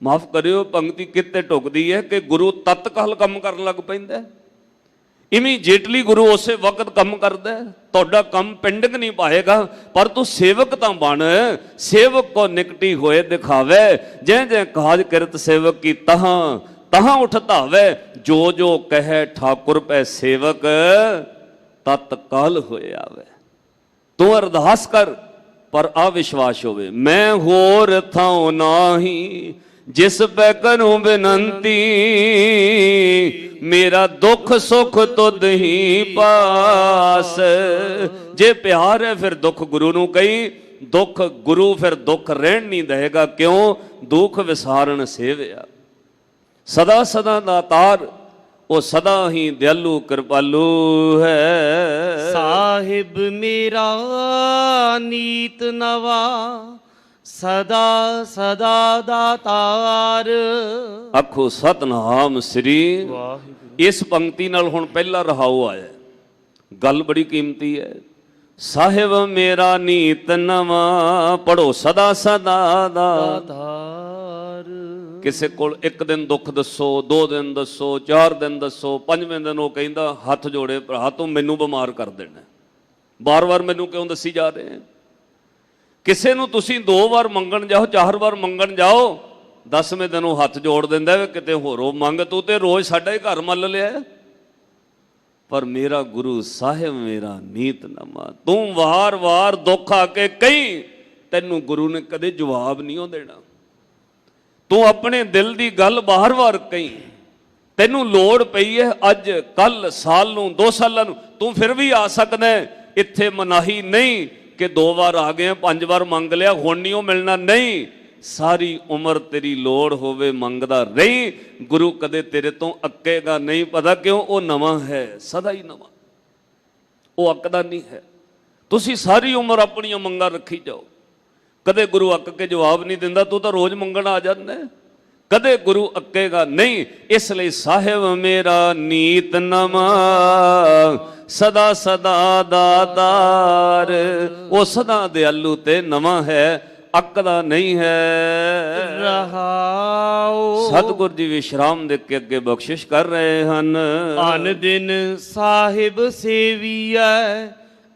ਮਾਫ ਕਰਿਓ, ਪੰਕਤੀ ਕਿਤੇ ਟੁਕਦੀ ਹੈ ਕਿ ਗੁਰੂ ਤਤਕਾਲ ਕੰਮ ਕਰਨ ਲੱਗ ਪੈਂਦਾ। ਇਮੀਡੀਏਟਲੀ ਗੁਰੂ ਉਸੇ ਵਕਤ ਕੰਮ ਕਰਦਾ। ਤੁਹਾਡਾ ਕੰਮ ਪੈਂਡਿੰਗ ਨਹੀਂ ਪਾਏਗਾ, ਪਰ ਤੂੰ ਸੇਵਕ ਤਾਂ ਬਣ। ਸੇਵਕ ਕੋ ਨਿਕਟੀ ਹੋਏ ਦਿਖਾਵੇ, ਜੈ ਜੈ ਕਾਜ ਕਿਰਤ ਸੇਵਕ ਕੀ ਤਹਾਂ ਤਹਾਂ ਉਠ ਧਾਵੇ। ਜੋ ਜੋ ਕਹੇ ਠਾਕੁਰ ਪੈ ਸੇਵਕ, ਤਤਕਾਲ ਹੋਏ ਆਵੇ। ਤੂੰ ਅਰਦਾਸ ਕਰ, ਪਰ ਆ ਵਿਸ਼ਵਾਸ ਹੋਵੇ, ਮੈਂ ਹੋਰ ਥਾਂ ਨਾਹੀ, ਜਿਸ ਪੈ ਕਰੂੰ ਬੇਨੰਤੀ। ਮੇਰਾ ਦੁੱਖ ਸੁੱਖ ਤੁਧ ਹੀ ਪਾਸ। ਜੇ ਪਿਆਰ ਹੈ ਫਿਰ ਦੁੱਖ ਗੁਰੂ ਨੂੰ ਕਹੀ, ਦੁੱਖ ਗੁਰੂ ਫਿਰ ਦੁੱਖ ਰਹਿਣ ਨਹੀਂ ਦੇਗਾ। ਕਿਉਂ? ਦੁੱਖ ਵਿਸਾਰਨ ਸੇਵਿਆ। ਸਦਾ ਸਦਾ ਦਾਤਾਰ, ਉਹ ਸਦਾ ਹੀ ਦਿਆਲੂ ਕਿਰਪਾਲੂ ਹੈ। ਸਾਹਿਬ ਮੇਰਾ ਨੀਤ ਨਵਾ, ਸਦਾ ਸਦਾ ਦਾਤਾਰ। ਆਖੋ ਸਤਨਾਮ ਸ੍ਰੀ ਵਾਹਿਗੁਰੂ। ਇਸ ਪੰਕਤੀ ਨਾਲ ਹੁਣ ਪਹਿਲਾ ਰਹਾਉ ਆਇਆ। ਗੱਲ ਬੜੀ ਕੀਮਤੀ ਹੈ। ਸਾਹਿਬ ਮੇਰਾ ਨੀਤ ਨਵਾਂ, ਪੜੋ ਸਦਾ ਸਦਾ ਦਾਤਾਰ। ਕਿਸੇ ਕੋਲ ਇੱਕ ਦਿਨ ਦੁੱਖ ਦੱਸੋ, 2 ਦਿਨ ਦੱਸੋ, 4 ਦਿਨ ਦੱਸੋ, 5ਵੇਂ ਦਿਨ ਉਹ ਕਹਿੰਦਾ ਹੱਥ ਜੋੜੇ, ਭਰਾ ਤੂੰ ਮੈਨੂੰ ਬਿਮਾਰ ਕਰ ਦੇਣਾ, ਬਾਰ-ਬਾਰ ਮੈਨੂੰ ਕਿਉਂ ਦੱਸੀ ਜਾ ਰਹੇ। ਕਿਸੇ ਨੂੰ ਤੁਸੀਂ 2 ਵਾਰ ਮੰਗਣ ਜਾਓ, 4 ਵਾਰ ਮੰਗਣ ਜਾਓ, 10ਵੇਂ ਦਿਨ ਉਹ ਹੱਥ ਜੋੜ ਦਿੰਦਾ ਵੀ ਕਿਤੇ ਹੋਰੋਂ ਮੰਗ, ਤੂੰ ਤੇ ਰੋਜ਼ ਸਾਡਾ ਹੀ ਘਰ ਮੱਲ ਲਿਆ। ਪਰ ਮੇਰਾ ਗੁਰੂ ਸਾਹਿਬ ਮੇਰਾ ਨੀਤਨਾਮਾ, ਤੂੰ ਵਾਰ-ਵਾਰ ਦੁੱਖ ਆ ਕੇ ਕਹੀਂ, ਤੈਨੂੰ ਗੁਰੂ ਨੇ ਕਦੇ ਜਵਾਬ ਨਹੀਂ ਉਹ ਦੇਣਾ। ਤੂੰ ਆਪਣੇ ਦਿਲ ਦੀ ਗੱਲ ਬਾਰ-ਬਾਰ ਕਹੀਂ, ਤੈਨੂੰ ਲੋੜ ਪਈ ਹੈ ਅੱਜ ਕੱਲ ਸਾਲ ਨੂੰ 2 ਸਾਲਾਂ ਨੂੰ, ਤੂੰ ਫਿਰ ਵੀ ਆ ਸਕਦਾ। ਇੱਥੇ ਮਨਾਹੀ ਨਹੀਂ ਕਿ 2 ਵਾਰ ਆ ਗਏ 5 ਵਾਰ ਮੰਗ ਲਿਆ ਹੁਣ ਨਹੀਂ ਉਹ ਮਿਲਣਾ, ਨਹੀਂ। ਸਾਰੀ ਉਮਰ ਤੇਰੀ ਲੋੜ ਹੋਵੇ ਮੰਗਦਾ ਰਹੀਂ, ਗੁਰੂ ਕਦੇ ਤੇਰੇ ਤੋਂ ਅੱਕੇਗਾ ਨਹੀਂ। ਪਤਾ ਕਿਉਂ? ਉਹ ਨਵਾਂ ਹੈ, ਸਦਾ ਹੀ ਨਵਾਂ, ਉਹ ਅੱਕਦਾ ਨਹੀਂ ਹੈ। ਤੁਸੀਂ ਸਾਰੀ ਉਮਰ ਆਪਣੀਆਂ ਮੰਗਾਂ ਰੱਖੀ ਜਾਓ, ਕਦੇ ਗੁਰੂ ਅੱਕ ਕੇ ਜਵਾਬ ਨਹੀਂ ਦਿੰਦਾ। ਤੂੰ ਤਾਂ ਰੋਜ਼ ਮੰਗਣ ਆ ਜਾਂਦਾ, ਕਦੇ ਗੁਰੂ ਅੱਕੇਗਾ ਨਹੀਂ। ਇਸ ਲਈ ਸਾਹਿਬ ਮੇਰਾ ਨੀਤ ਨਵਾਂ, ਸਦਾ ਸਦਾ ਦਾਤਾਰ, ਉਹ ਸਦਾ ਦਿਆਲੂ ਤੇ ਨਵਾਂ ਹੈ, ਅੱਕਦਾ ਨਹੀਂ ਹੈ। ਰਹਾਉ ਸਤਿਗੁਰ ਜੀ ਵਿਸ਼ਰਾਮ ਦੇ ਕੇ ਅੱਗੇ ਬਖਸ਼ਿਸ਼ ਕਰ ਰਹੇ ਹਨ। ਅਨ ਦਿਨ ਸਾਹਿਬ ਸੇਵੀਐ,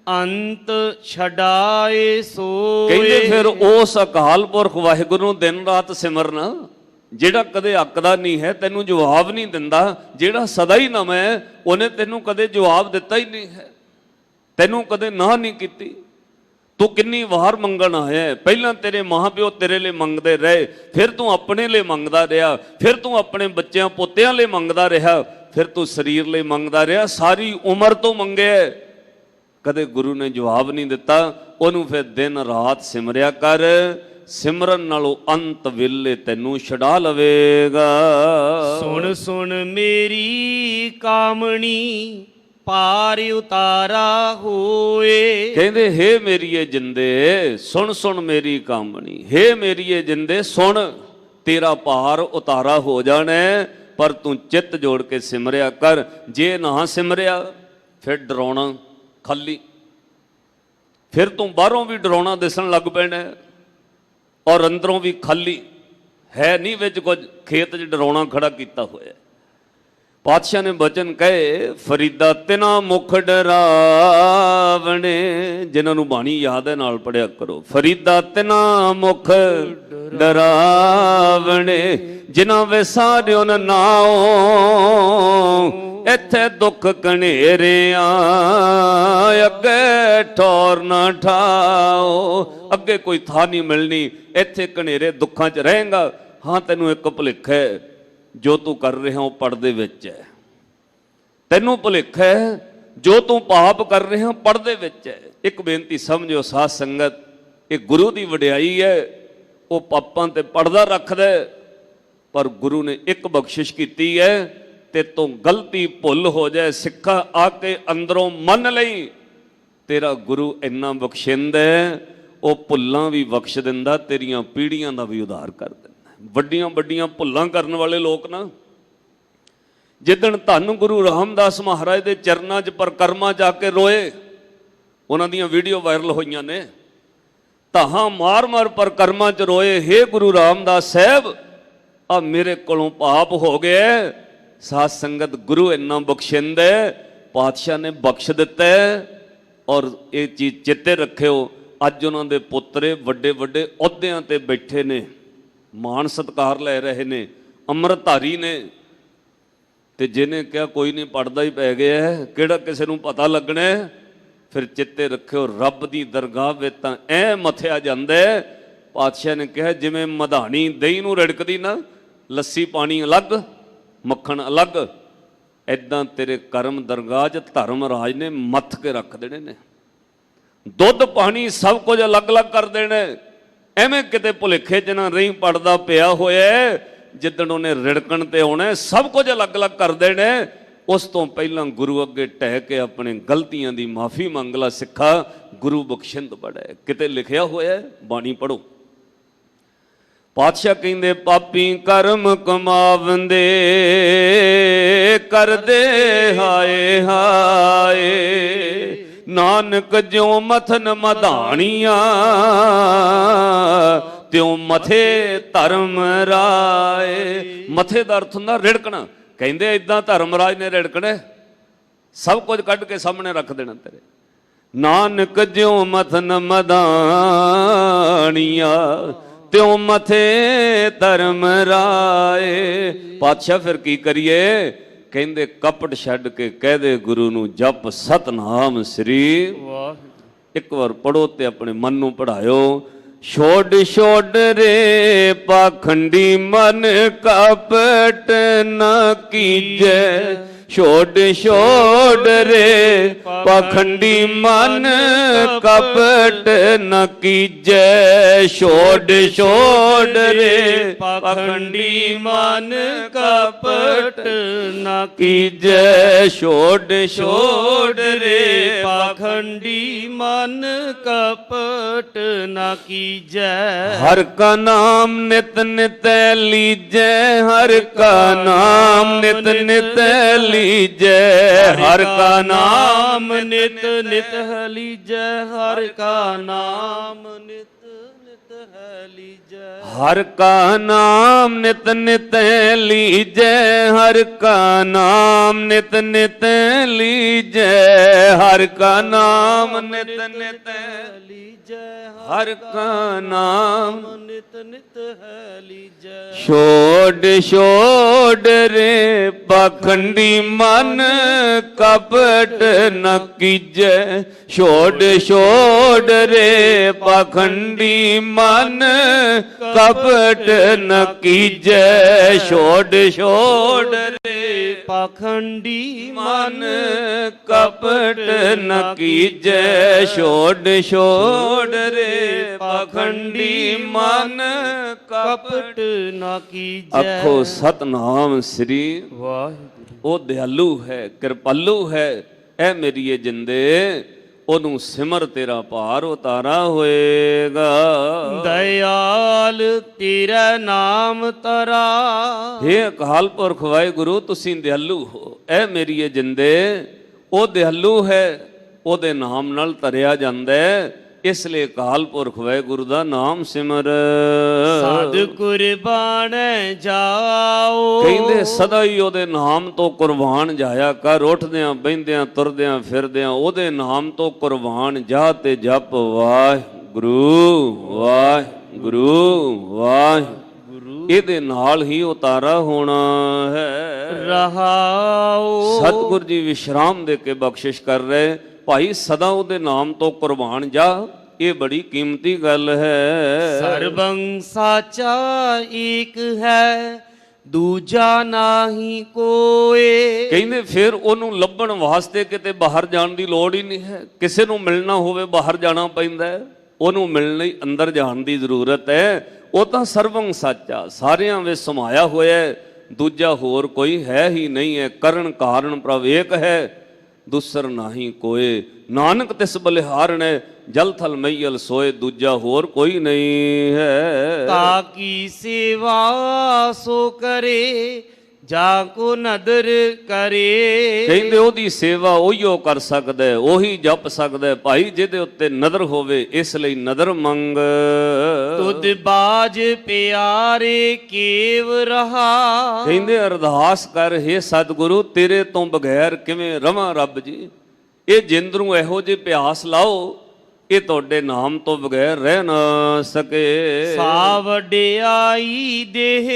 ਅੰਤ ਛਡਾਏ ਸੋਏ। ਕਹਿੰਦੇ ਫਿਰ ਉਸ ਅਕਾਲ ਪੁਰਖ ਵਾਹਿਗੁਰੂ ਨੂੰ ਦਿਨ ਰਾਤ ਸਿਮਰਨਾ, ਜਿਹੜਾ ਕਦੇ ਅੱਕਦਾ ਨਹੀਂ ਹੈ, ਤੈਨੂੰ ਜਵਾਬ ਨਹੀਂ ਦਿੰਦਾ, ਜਿਹੜਾ ਸਦਾ ਹੀ ਨਵਾਂ ਹੈ, ਉਹਨੇ ਤੈਨੂੰ ਕਦੇ ਜਵਾਬ ਦਿੱਤਾ ਹੀ ਨਹੀਂ ਹੈ, ਤੈਨੂੰ ਕਦੇ ਨਾ ਨਹੀਂ ਕੀਤੀ। ਤੂੰ ਕਿੰਨੀ ਵਾਰ ਮੰਗਣ ਆਇਆ, ਪਹਿਲਾਂ ਤੇਰੇ ਮਾਂ-ਪਿਓ ਤੇਰੇ ਲਈ ਮੰਗਦੇ ਰਹੇ, ਫਿਰ ਤੂੰ ਆਪਣੇ ਲਈ ਮੰਗਦਾ ਰਿਹਾ, ਫਿਰ ਤੂੰ ਆਪਣੇ ਬੱਚਿਆਂ ਪੋਤਿਆਂ ਲਈ ਮੰਗਦਾ ਰਿਹਾ, ਫਿਰ ਤੂੰ ਸਰੀਰ ਲਈ ਮੰਗਦਾ ਰਿਹਾ, ਸਾਰੀ ਉਮਰ ਤੋਂ ਮੰਗਿਆ, ਕਦੇ ਗੁਰੂ ਨੇ ਜਵਾਬ ਨਹੀਂ ਦਿੱਤਾ। ਉਹਨੂੰ ਫਿਰ ਦਿਨ ਰਾਤ ਸਿਮਰਿਆ ਕਰ, ਸਿਮਰਨ ਨਾਲੋਂ ਅੰਤ ਵੇਲੇ ਤੈਨੂੰ ਛਡਾ ਲਵੇਗਾ। ਸੁਣ ਸੁਣ ਮੇਰੀ ਕਾਮਣੀ, ਪਾਰ ਉਤਾਰਾ ਹੋਏ। ਕਹਿੰਦੇ ਹੇ ਮੇਰੀਏ ਜਿੰਦੇ, ਸੁਣ ਸੁਣ ਮੇਰੀ ਕਾਮਣੀ, ਹੇ ਮੇਰੀਏ ਜਿੰਦੇ ਸੁਣ, ਤੇਰਾ ਭਾਰ ਉਤਾਰਾ ਹੋ ਜਾਣਾ, ਪਰ ਤੂੰ ਚਿੱਤ ਜੋੜ ਕੇ ਸਿਮਰਿਆ ਕਰ। ਜੇ ਨਾ ਸਿਮਰਿਆ ਫਿਰ ਡਰਾਉਣਾ ਖਾਲੀ, ਫਿਰ ਤੂੰ ਬਾਹਰੋਂ ਵੀ ਡਰਾਉਣਾ ਦਿਸਣ ਲੱਗ ਪੈਣਾ ਔਰ ਅੰਦਰੋਂ ਵੀ ਖਾਲੀ ਹੈ, ਨਹੀਂ ਵਿੱਚ ਕੁਝ, ਖੇਤ 'ਚ ਡਰਾਉਣਾ ਖੜਾ ਕੀਤਾ ਹੋਇਆ। ਪਾਤਸ਼ਾਹ ਨੇ ਬਚਨ ਕਹੇ, ਫਰੀਦਾ ਤਿਨਾ ਮੁਖ ਡਰਾਵਣੇ, ਜਿਨ੍ਹਾਂ ਨੂੰ ਬਾਣੀ ਯਾਦ ਹੈ ਨਾਲ ਪੜਿਆ ਕਰੋ। ਫਰੀਦਾ ਤਿਨਾ ਮੁਖ ਡਰਾਵਣੇ, ਜਿਨ੍ਹਾਂ ਵਿਸਾਰਿਓ ਨ ਨਾਉ, ਇੱਥੇ ਦੁੱਖ ਕਨੇਰਿਆਂ, ਅੱਗੇ ਠੌਰ ਨਾ ਠਾਓ। ਅੱਗੇ ਕੋਈ ਥਾਂ ਨਹੀਂ ਮਿਲਣੀ, ਇੱਥੇ ਕਨੇਰੇ ਦੁੱਖਾਂ 'ਚ ਰਹੇਗਾ। ਹਾਂ, ਤੈਨੂੰ ਇੱਕ ਭੁਲੇਖਾ ਹੈ, ਜੋ ਤੂੰ ਕਰ ਰਿਹਾ ਉਹ ਪਰਦੇ ਵਿੱਚ ਹੈ। ਤੈਨੂੰ ਭੁਲੇਖਾ ਹੈ, ਜੋ ਤੂੰ ਪਾਪ ਕਰ ਰਿਹਾ ਪਰਦੇ ਵਿੱਚ ਹੈ। ਇੱਕ ਬੇਨਤੀ ਸਮਝਿਓ ਸਾਧ ਸੰਗਤ, ਇਹ ਗੁਰੂ ਦੀ ਵਡਿਆਈ ਹੈ, ਉਹ ਪਾਪਾਂ ਤੇ ਪਰਦਾ ਰੱਖਦਾ, ਪਰ ਗੁਰੂ ਨੇ ਇੱਕ ਬਖਸ਼ਿਸ਼ ਕੀਤੀ ਹੈ, ਤੇ ਤੋਂ ਗਲਤੀ ਭੁੱਲ ਹੋ ਜਾਏ, ਸਿੱਖਾ ਆ ਕੇ ਅੰਦਰੋਂ ਮੰਨ ਲਈ, ਤੇਰਾ ਗੁਰੂ ਇੰਨਾ ਬਖਸ਼ਿੰਦਾ ਹੈ, ਉਹ ਭੁੱਲਾਂ ਵੀ ਬਖਸ਼ ਦਿੰਦਾ, ਤੇਰੀਆਂ ਪੀੜ੍ਹੀਆਂ ਦਾ ਵੀ ਉਧਾਰ ਕਰ ਦਿੰਦਾ। ਵੱਡੀਆਂ ਵੱਡੀਆਂ ਭੁੱਲਾਂ ਕਰਨ ਵਾਲੇ ਲੋਕ ਨਾ, ਜਿੱਦਣ ਧੰਨ ਗੁਰੂ ਰਾਮਦਾਸ ਮਹਾਰਾਜ ਦੇ ਚਰਨਾਂ 'ਚ ਪਰਕਰਮਾ ਜਾ ਕੇ ਰੋਏ, ਉਹਨਾਂ ਦੀਆਂ ਵੀਡੀਓ ਵਾਇਰਲ ਹੋਈਆਂ ਨੇ, ਤਾਹਾਂ ਮਾਰ ਮਾਰ ਪਰਕਰਮਾ 'ਚ ਰੋਏ, ਹੇ ਗੁਰੂ ਰਾਮਦਾਸ ਸਾਹਿਬ, ਆ ਮੇਰੇ ਕੋਲੋਂ ਪਾਪ ਹੋ ਗਏ। ਸਾਧ ਸੰਗਤ, ਗੁਰੂ ਇੰਨਾ ਬਖਸ਼ਿੰਦਾ, ਪਾਤਸ਼ਾਹ ਨੇ ਬਖਸ਼ ਦਿੱਤਾ। ਔਰ ਇਹ ਚੀਜ਼ ਚੇਤੇ ਰੱਖਿਓ, ਅੱਜ ਉਹਨਾਂ ਦੇ ਪੁੱਤਰੇ ਵੱਡੇ ਵੱਡੇ ਅਹੁਦਿਆਂ ਤੇ ਬੈਠੇ ਨੇ, ਮਾਣ ਸਤਿਕਾਰ ਲੈ ਰਹੇ ਨੇ, ਅੰਮ੍ਰਿਤਧਾਰੀ ਨੇ, ਤੇ ਜਿਹਨੇ ਕਿਹਾ ਕੋਈ ਨਹੀਂ ਪੜਦਾ ਹੀ ਪੈ ਗਿਆ, ਕਿਹੜਾ ਕਿਸੇ ਨੂੰ ਪਤਾ ਲੱਗਣਾ, ਫਿਰ ਚੇਤੇ ਰੱਖਿਓ ਰੱਬ ਦੀ ਦਰਗਾਹ ਵਿੱਚ ਤਾਂ ਐ ਮੱਥਿਆ ਜਾਂਦਾ। ਪਾਤਸ਼ਾਹ ਨੇ ਕਿਹਾ ਜਿਵੇਂ ਮਧਾਣੀ ਦਹੀਂ ਨੂੰ ਰਿੜਕਦੀ ਨਾ, ਲੱਸੀ ਪਾਣੀ ਅਲੱਗ ਮੱਖਣ ਅਲੱਗ, ਐਦਾਂ ਤੇਰੇ ਕਰਮ ਦਰਗਾਹ 'ਚ ਧਰਮ ਰਾਜ ਨੇ ਮੱਥ ਕੇ ਰੱਖ ਦੇਣੇ ਨੇ, ਦੁੱਧ ਪਾਣੀ ਸਭ ਕੁਝ ਅਲੱਗ-ਅਲੱਗ ਕਰ ਦੇਣੇ। ਐਵੇਂ ਕਿਤੇ ਭੁਲੇਖੇ 'ਚ ਨਾ ਰਹੀ ਪੜਦਾ ਪਿਆ ਹੋਇਆ, ਜਿੱਦਣ ਉਹਨੇ ਰਿੜਕਣ ਤੇ ਆਉਣਾ ਸਭ ਕੁਝ ਅਲੱਗ-ਅਲੱਗ ਕਰ ਦੇਣੇ। ਉਸ ਤੋਂ ਪਹਿਲਾਂ ਗੁਰੂ ਅੱਗੇ ਟਹਿ ਕੇ ਆਪਣੇ ਗਲਤੀਆਂ ਦੀ ਮਾਫੀ ਮੰਗ ਲਾ ਸਿੱਖਾ, ਗੁਰੂ ਬਖਸ਼ਿੰਦ ਬੜਾ ਹੈ। ਕਿਤੇ ਲਿਖਿਆ ਹੋਇਆ, ਬਾਣੀ ਪੜੋ। ਪਾਤਸ਼ਾਹ ਕਹਿੰਦੇ ਪਾਪੀ ਕਰਮ ਕਮਾਵੰਦੇ, ਕਰਦੇ ਹਾਏ ਹਾਏ, ਨਾਨਕ ਜਿਉ ਮਥਨ ਮਧਾਣੀਆਂ, ਤਿਉ ਮਥੇ ਧਰਮ ਰਾਏ। ਮਥੇ ਦਾ ਅਰਥ ਹੁੰਦਾ ਰਿੜਕਣਾ। ਕਹਿੰਦੇ ਇਦਾਂ ਧਰਮ ਰਾਜ ਨੇ ਰਿੜਕਣਾ, ਸਭ ਕੁਝ ਕੱਢ ਕੇ ਸਾਹਮਣੇ ਰੱਖ ਦੇਣਾ ਤੇਰੇ। ਨਾਨਕ ਜਿਉ ਮਥਨ ਮਧਾਣੀਆਂ, ਤਿਉ ਮਥੇ ਧਰਮ ਰਾਏ। ਪਾਤਸ਼ਾਹ ਫਿਰ ਕੀ ਕਰੀਏ? ਕਹਿੰਦੇ ਕਪਟ ਛੱਡ ਕੇ ਕਹਿ ਦੇ ਗੁਰੂ ਨੂੰ ਜਪ ਸਤਨਾਮ ਸ੍ਰੀ। ਵਾਹਿਗੁਰੂ। ਇੱਕ ਵਾਰ ਪੜੋ ਤੇ ਆਪਣੇ ਮਨ ਨੂੰ ਪੜਾਇਓ। ਛੋੜ ਛੋੜ ਰੇ ਪਾਖੰਡੀ ਮਨ ਕਪਟ ਨ ਕੀਜੈ। ਛੋੜ ਛੋੜ ਰੇ ਪਾਖੰਡੀ ਮਨ ਕਪਟ ਨ ਕੀਜੈ। ਛੋੜ ਛੋੜ ਰੇ ਪਾਖੰਡੀ ਮਨ ਕਪਟ ਨ ਕੀਜੈ। ਛੋੜ ਛੋੜ ਰੇ ਪਾਖੰਡੀ ਮਨ ਕਪਟ ਨਾ ਕੀਜੈ। ਹਰ ਕਾ ਨਾਮ ਨਿਤ ਨਿਤ ਲੀਜੈ। ਹਰ ਕਾ ਨਾਮ ਨਿਤ ਨਿਤ ਲੀਜੈ। ਹਰ ਕਾ ਨਾਮ ਨਿਤ ਨਿਤ ਲੀਜੈ। ਹਰ ਕਾ ਨਾਮ ਨਿਤ ਨਿਤ ਲੀਜੈ। ਹਰ ਕਾ ਨਾਮ ਨਿਤ ਨਿਤ ਲੀਜੈ। ਹਰ ਕਾ ਨਾਮ ਨਿਤ ਨਿਤ ਲੀਜੈ। ਹਰ ਕਾ ਨਾਮ ਨਿਤ ਨਿਤ ਲੀਜੈ। ਹਰ ਕਾ ਨਾਮ ਨਿਤ ਨਿਤ ਲੀਜੈ। ਛੋੜ ਛੋੜ ਰੇ ਪਾਖੰਡੀ ਮਨ ਕਪਟ ਨ ਕੀਜੈ। ਛੋੜ ਛੋੜ ਰੇ ਪਾਖੰਡੀ ਮਨ ਕਪਟ ਨ ਕੀਜੈ। ਛੋੜ ਛੋੜ ਰੇ ਪਾਖੰਡੀ ਮਨ ਕਪਟ ਨ ਕੀਜੈ। ਛੋੜ ਛੋੜ ਰੇ ਪਾਖੰਡੀ ਮਨ ਕਪਟ ਨਾ ਕੀਜੈ। ਆਖੋ ਸਤਨਾਮ ਸ੍ਰੀ। ਵਾਹਿਗੁਰੂ। ਉਹ ਦਿਆਲੂ ਹੈ, ਕਿਰਪਾਲੂ ਹੈ। ਐ ਮੇਰੀਏ ਜਿੰਦੇ ਉਹਨੂੰ ਸਿਮਰ ਤੇਰਾ ਭਾਰ ਉਤਾਰਾ ਹੋਏਗਾ। ਦਇਆਲ ਤੇਰਾ ਨਾਮ ਤਰਾ। ਹੇ ਅਕਾਲ ਪੁਰਖ ਵਾਹਿਗੁਰੂ ਤੁਸੀਂ ਦਿਆਲੂ ਹੋ। ਐ ਮੇਰੀਏ ਜਿੰਦੇ ਉਹ ਦਿਆਲੂ ਹੈ, ਉਹਦੇ ਨਾਮ ਨਾਲ ਤਰਿਆ ਜਾਂਦਾ ਹੈ। ਇਸ ਲਈ ਅਕਾਲ ਪੁਰਖ ਵਾਹਿਗੁਰੂ ਦਾ ਨਾਮ ਸਿਮਰ। ਸਦ ਕੁਰਬਾਨ ਜਾਓ। ਕਹਿੰਦੇ ਸਦਾ ਹੀ ਉਹਦੇ ਨਾਮ ਤੋਂ ਕੁਰਬਾਨ ਜਾਇਆ ਕਰ। ਉੱਠਦਿਆਂ ਬਹਿੰਦਿਆਂ ਤੁਰਦਿਆਂ ਫਿਰਦਿਆਂ ਉਹਦੇ ਨਾਮ ਤੋਂ ਕੁਰਬਾਨ ਜਾ ਤੇ ਜਪ ਵਾਹਿਗੁਰੂ ਵਾਹਿਗੁਰੂ ਵਾਹਿਗੁਰੂ। ਇਹਦੇ ਨਾਲ ਹੀ ਉਤਾਰਾ ਹੋਣਾ ਹੈ। ਰਹਾਓ। ਸਤਿਗੁਰ ਜੀ ਵਿਸ਼ਰਾਮ ਦੇ ਕੇ ਬਖਸ਼ਿਸ਼ ਕਰ ਰਹੇ। ਭਾਈ ਸਦਾ ਉਹਦੇ ਨਾਮ ਤੋਂ ਕੁਰਬਾਨ ਜਾ। ਇਹ ਬੜੀ ਕੀਮਤੀ ਗੱਲ ਹੈ। ਸਰਬੰ ਸਾਚਾ ਏਕ ਹੈ ਦੂਜਾ ਨਾਹੀ ਕੋਏ। ਕਹਿੰਦੇ ਫਿਰ ਉਹਨੂੰ ਲੱਭਣ ਵਾਸਤੇ ਕਿਤੇ ਬਾਹਰ ਜਾਣ ਦੀ ਲੋੜ ਹੀ ਨਹੀਂ ਹੈ। ਕਿਸੇ ਨੂੰ ਮਿਲਣਾ ਹੋਵੇ ਬਾਹਰ ਜਾਣਾ ਪੈਂਦਾ ਹੈ। ਉਹਨੂੰ ਮਿਲਣ ਲਈ ਅੰਦਰ ਜਾਣ ਦੀ ਜ਼ਰੂਰਤ ਹੈ। ਉਹ ਤਾਂ ਸਰਬੰ ਸਾਚਾ ਸਾਰਿਆਂ ਵਿੱਚ ਸਮਾਇਆ ਹੋਇਆ ਹੈ। ਦੂਜਾ ਹੋਰ ਕੋਈ ਹੈ ਹੀ ਨਹੀਂ ਹੈ। ਕਰਨ ਕਾਰਨ ਪ੍ਰਭ ਏਕ ਹੈ ਦੂਸਰ ਨਾਹੀ ਕੋਏ। ਨਾਨਕ ਤਿਸ ਬਲਿਹਾਰਣੈ ਜਲ ਥਲ ਮਈਲ ਸੋਏ। ਦੂਜਾ ਹੋਰ ਕੋਈ ਨਹੀਂ ਹੈ। ਤਾ ਕੀ ਸੇਵਾ ਸੋ ਕਰੇ ਜਾ ਕੋ ਨਦਰ ਕਰੇ। ਕਹਿੰਦੇ ਉਹਦੀ ਸੇਵਾ ਉਹੀਓ ਕਰ ਸਕਦਾ ਹੈ, ਉਹੀ ਜਪ ਸਕਦਾ ਹੈ ਭਾਈ ਜਿਹਦੇ ਉੱਤੇ ਨਦਰ ਹੋਵੇ। ਇਸ ਲਈ ਨਦਰ ਮੰਗ। ਤੁਧ ਬਾਜ ਪਿਆਰੇ ਕੇਵ ਰਹਾ। ਕਹਿੰਦੇ ਅਰਦਾਸ ਕਰ ਹੇ ਸਤਿਗੁਰੂ ਤੇਰੇ ਤੋਂ ਬਗੈਰ ਕਿਵੇਂ ਰਵਾਂ ਰੱਬ ਜੀ। ਇਹ ਜਿੰਦ ਨੂੰ ਇਹੋ ਜਿਹੇ ਪਿਆਸ ਲਾਓ ਇਹ ਤੁਹਾਡੇ ਨਾਮ ਤੋਂ ਬਗੈਰ ਰਹਿ ਨਾ ਸਕੇ। ਸਾ ਵਡਿਆਈ ਦੇਹ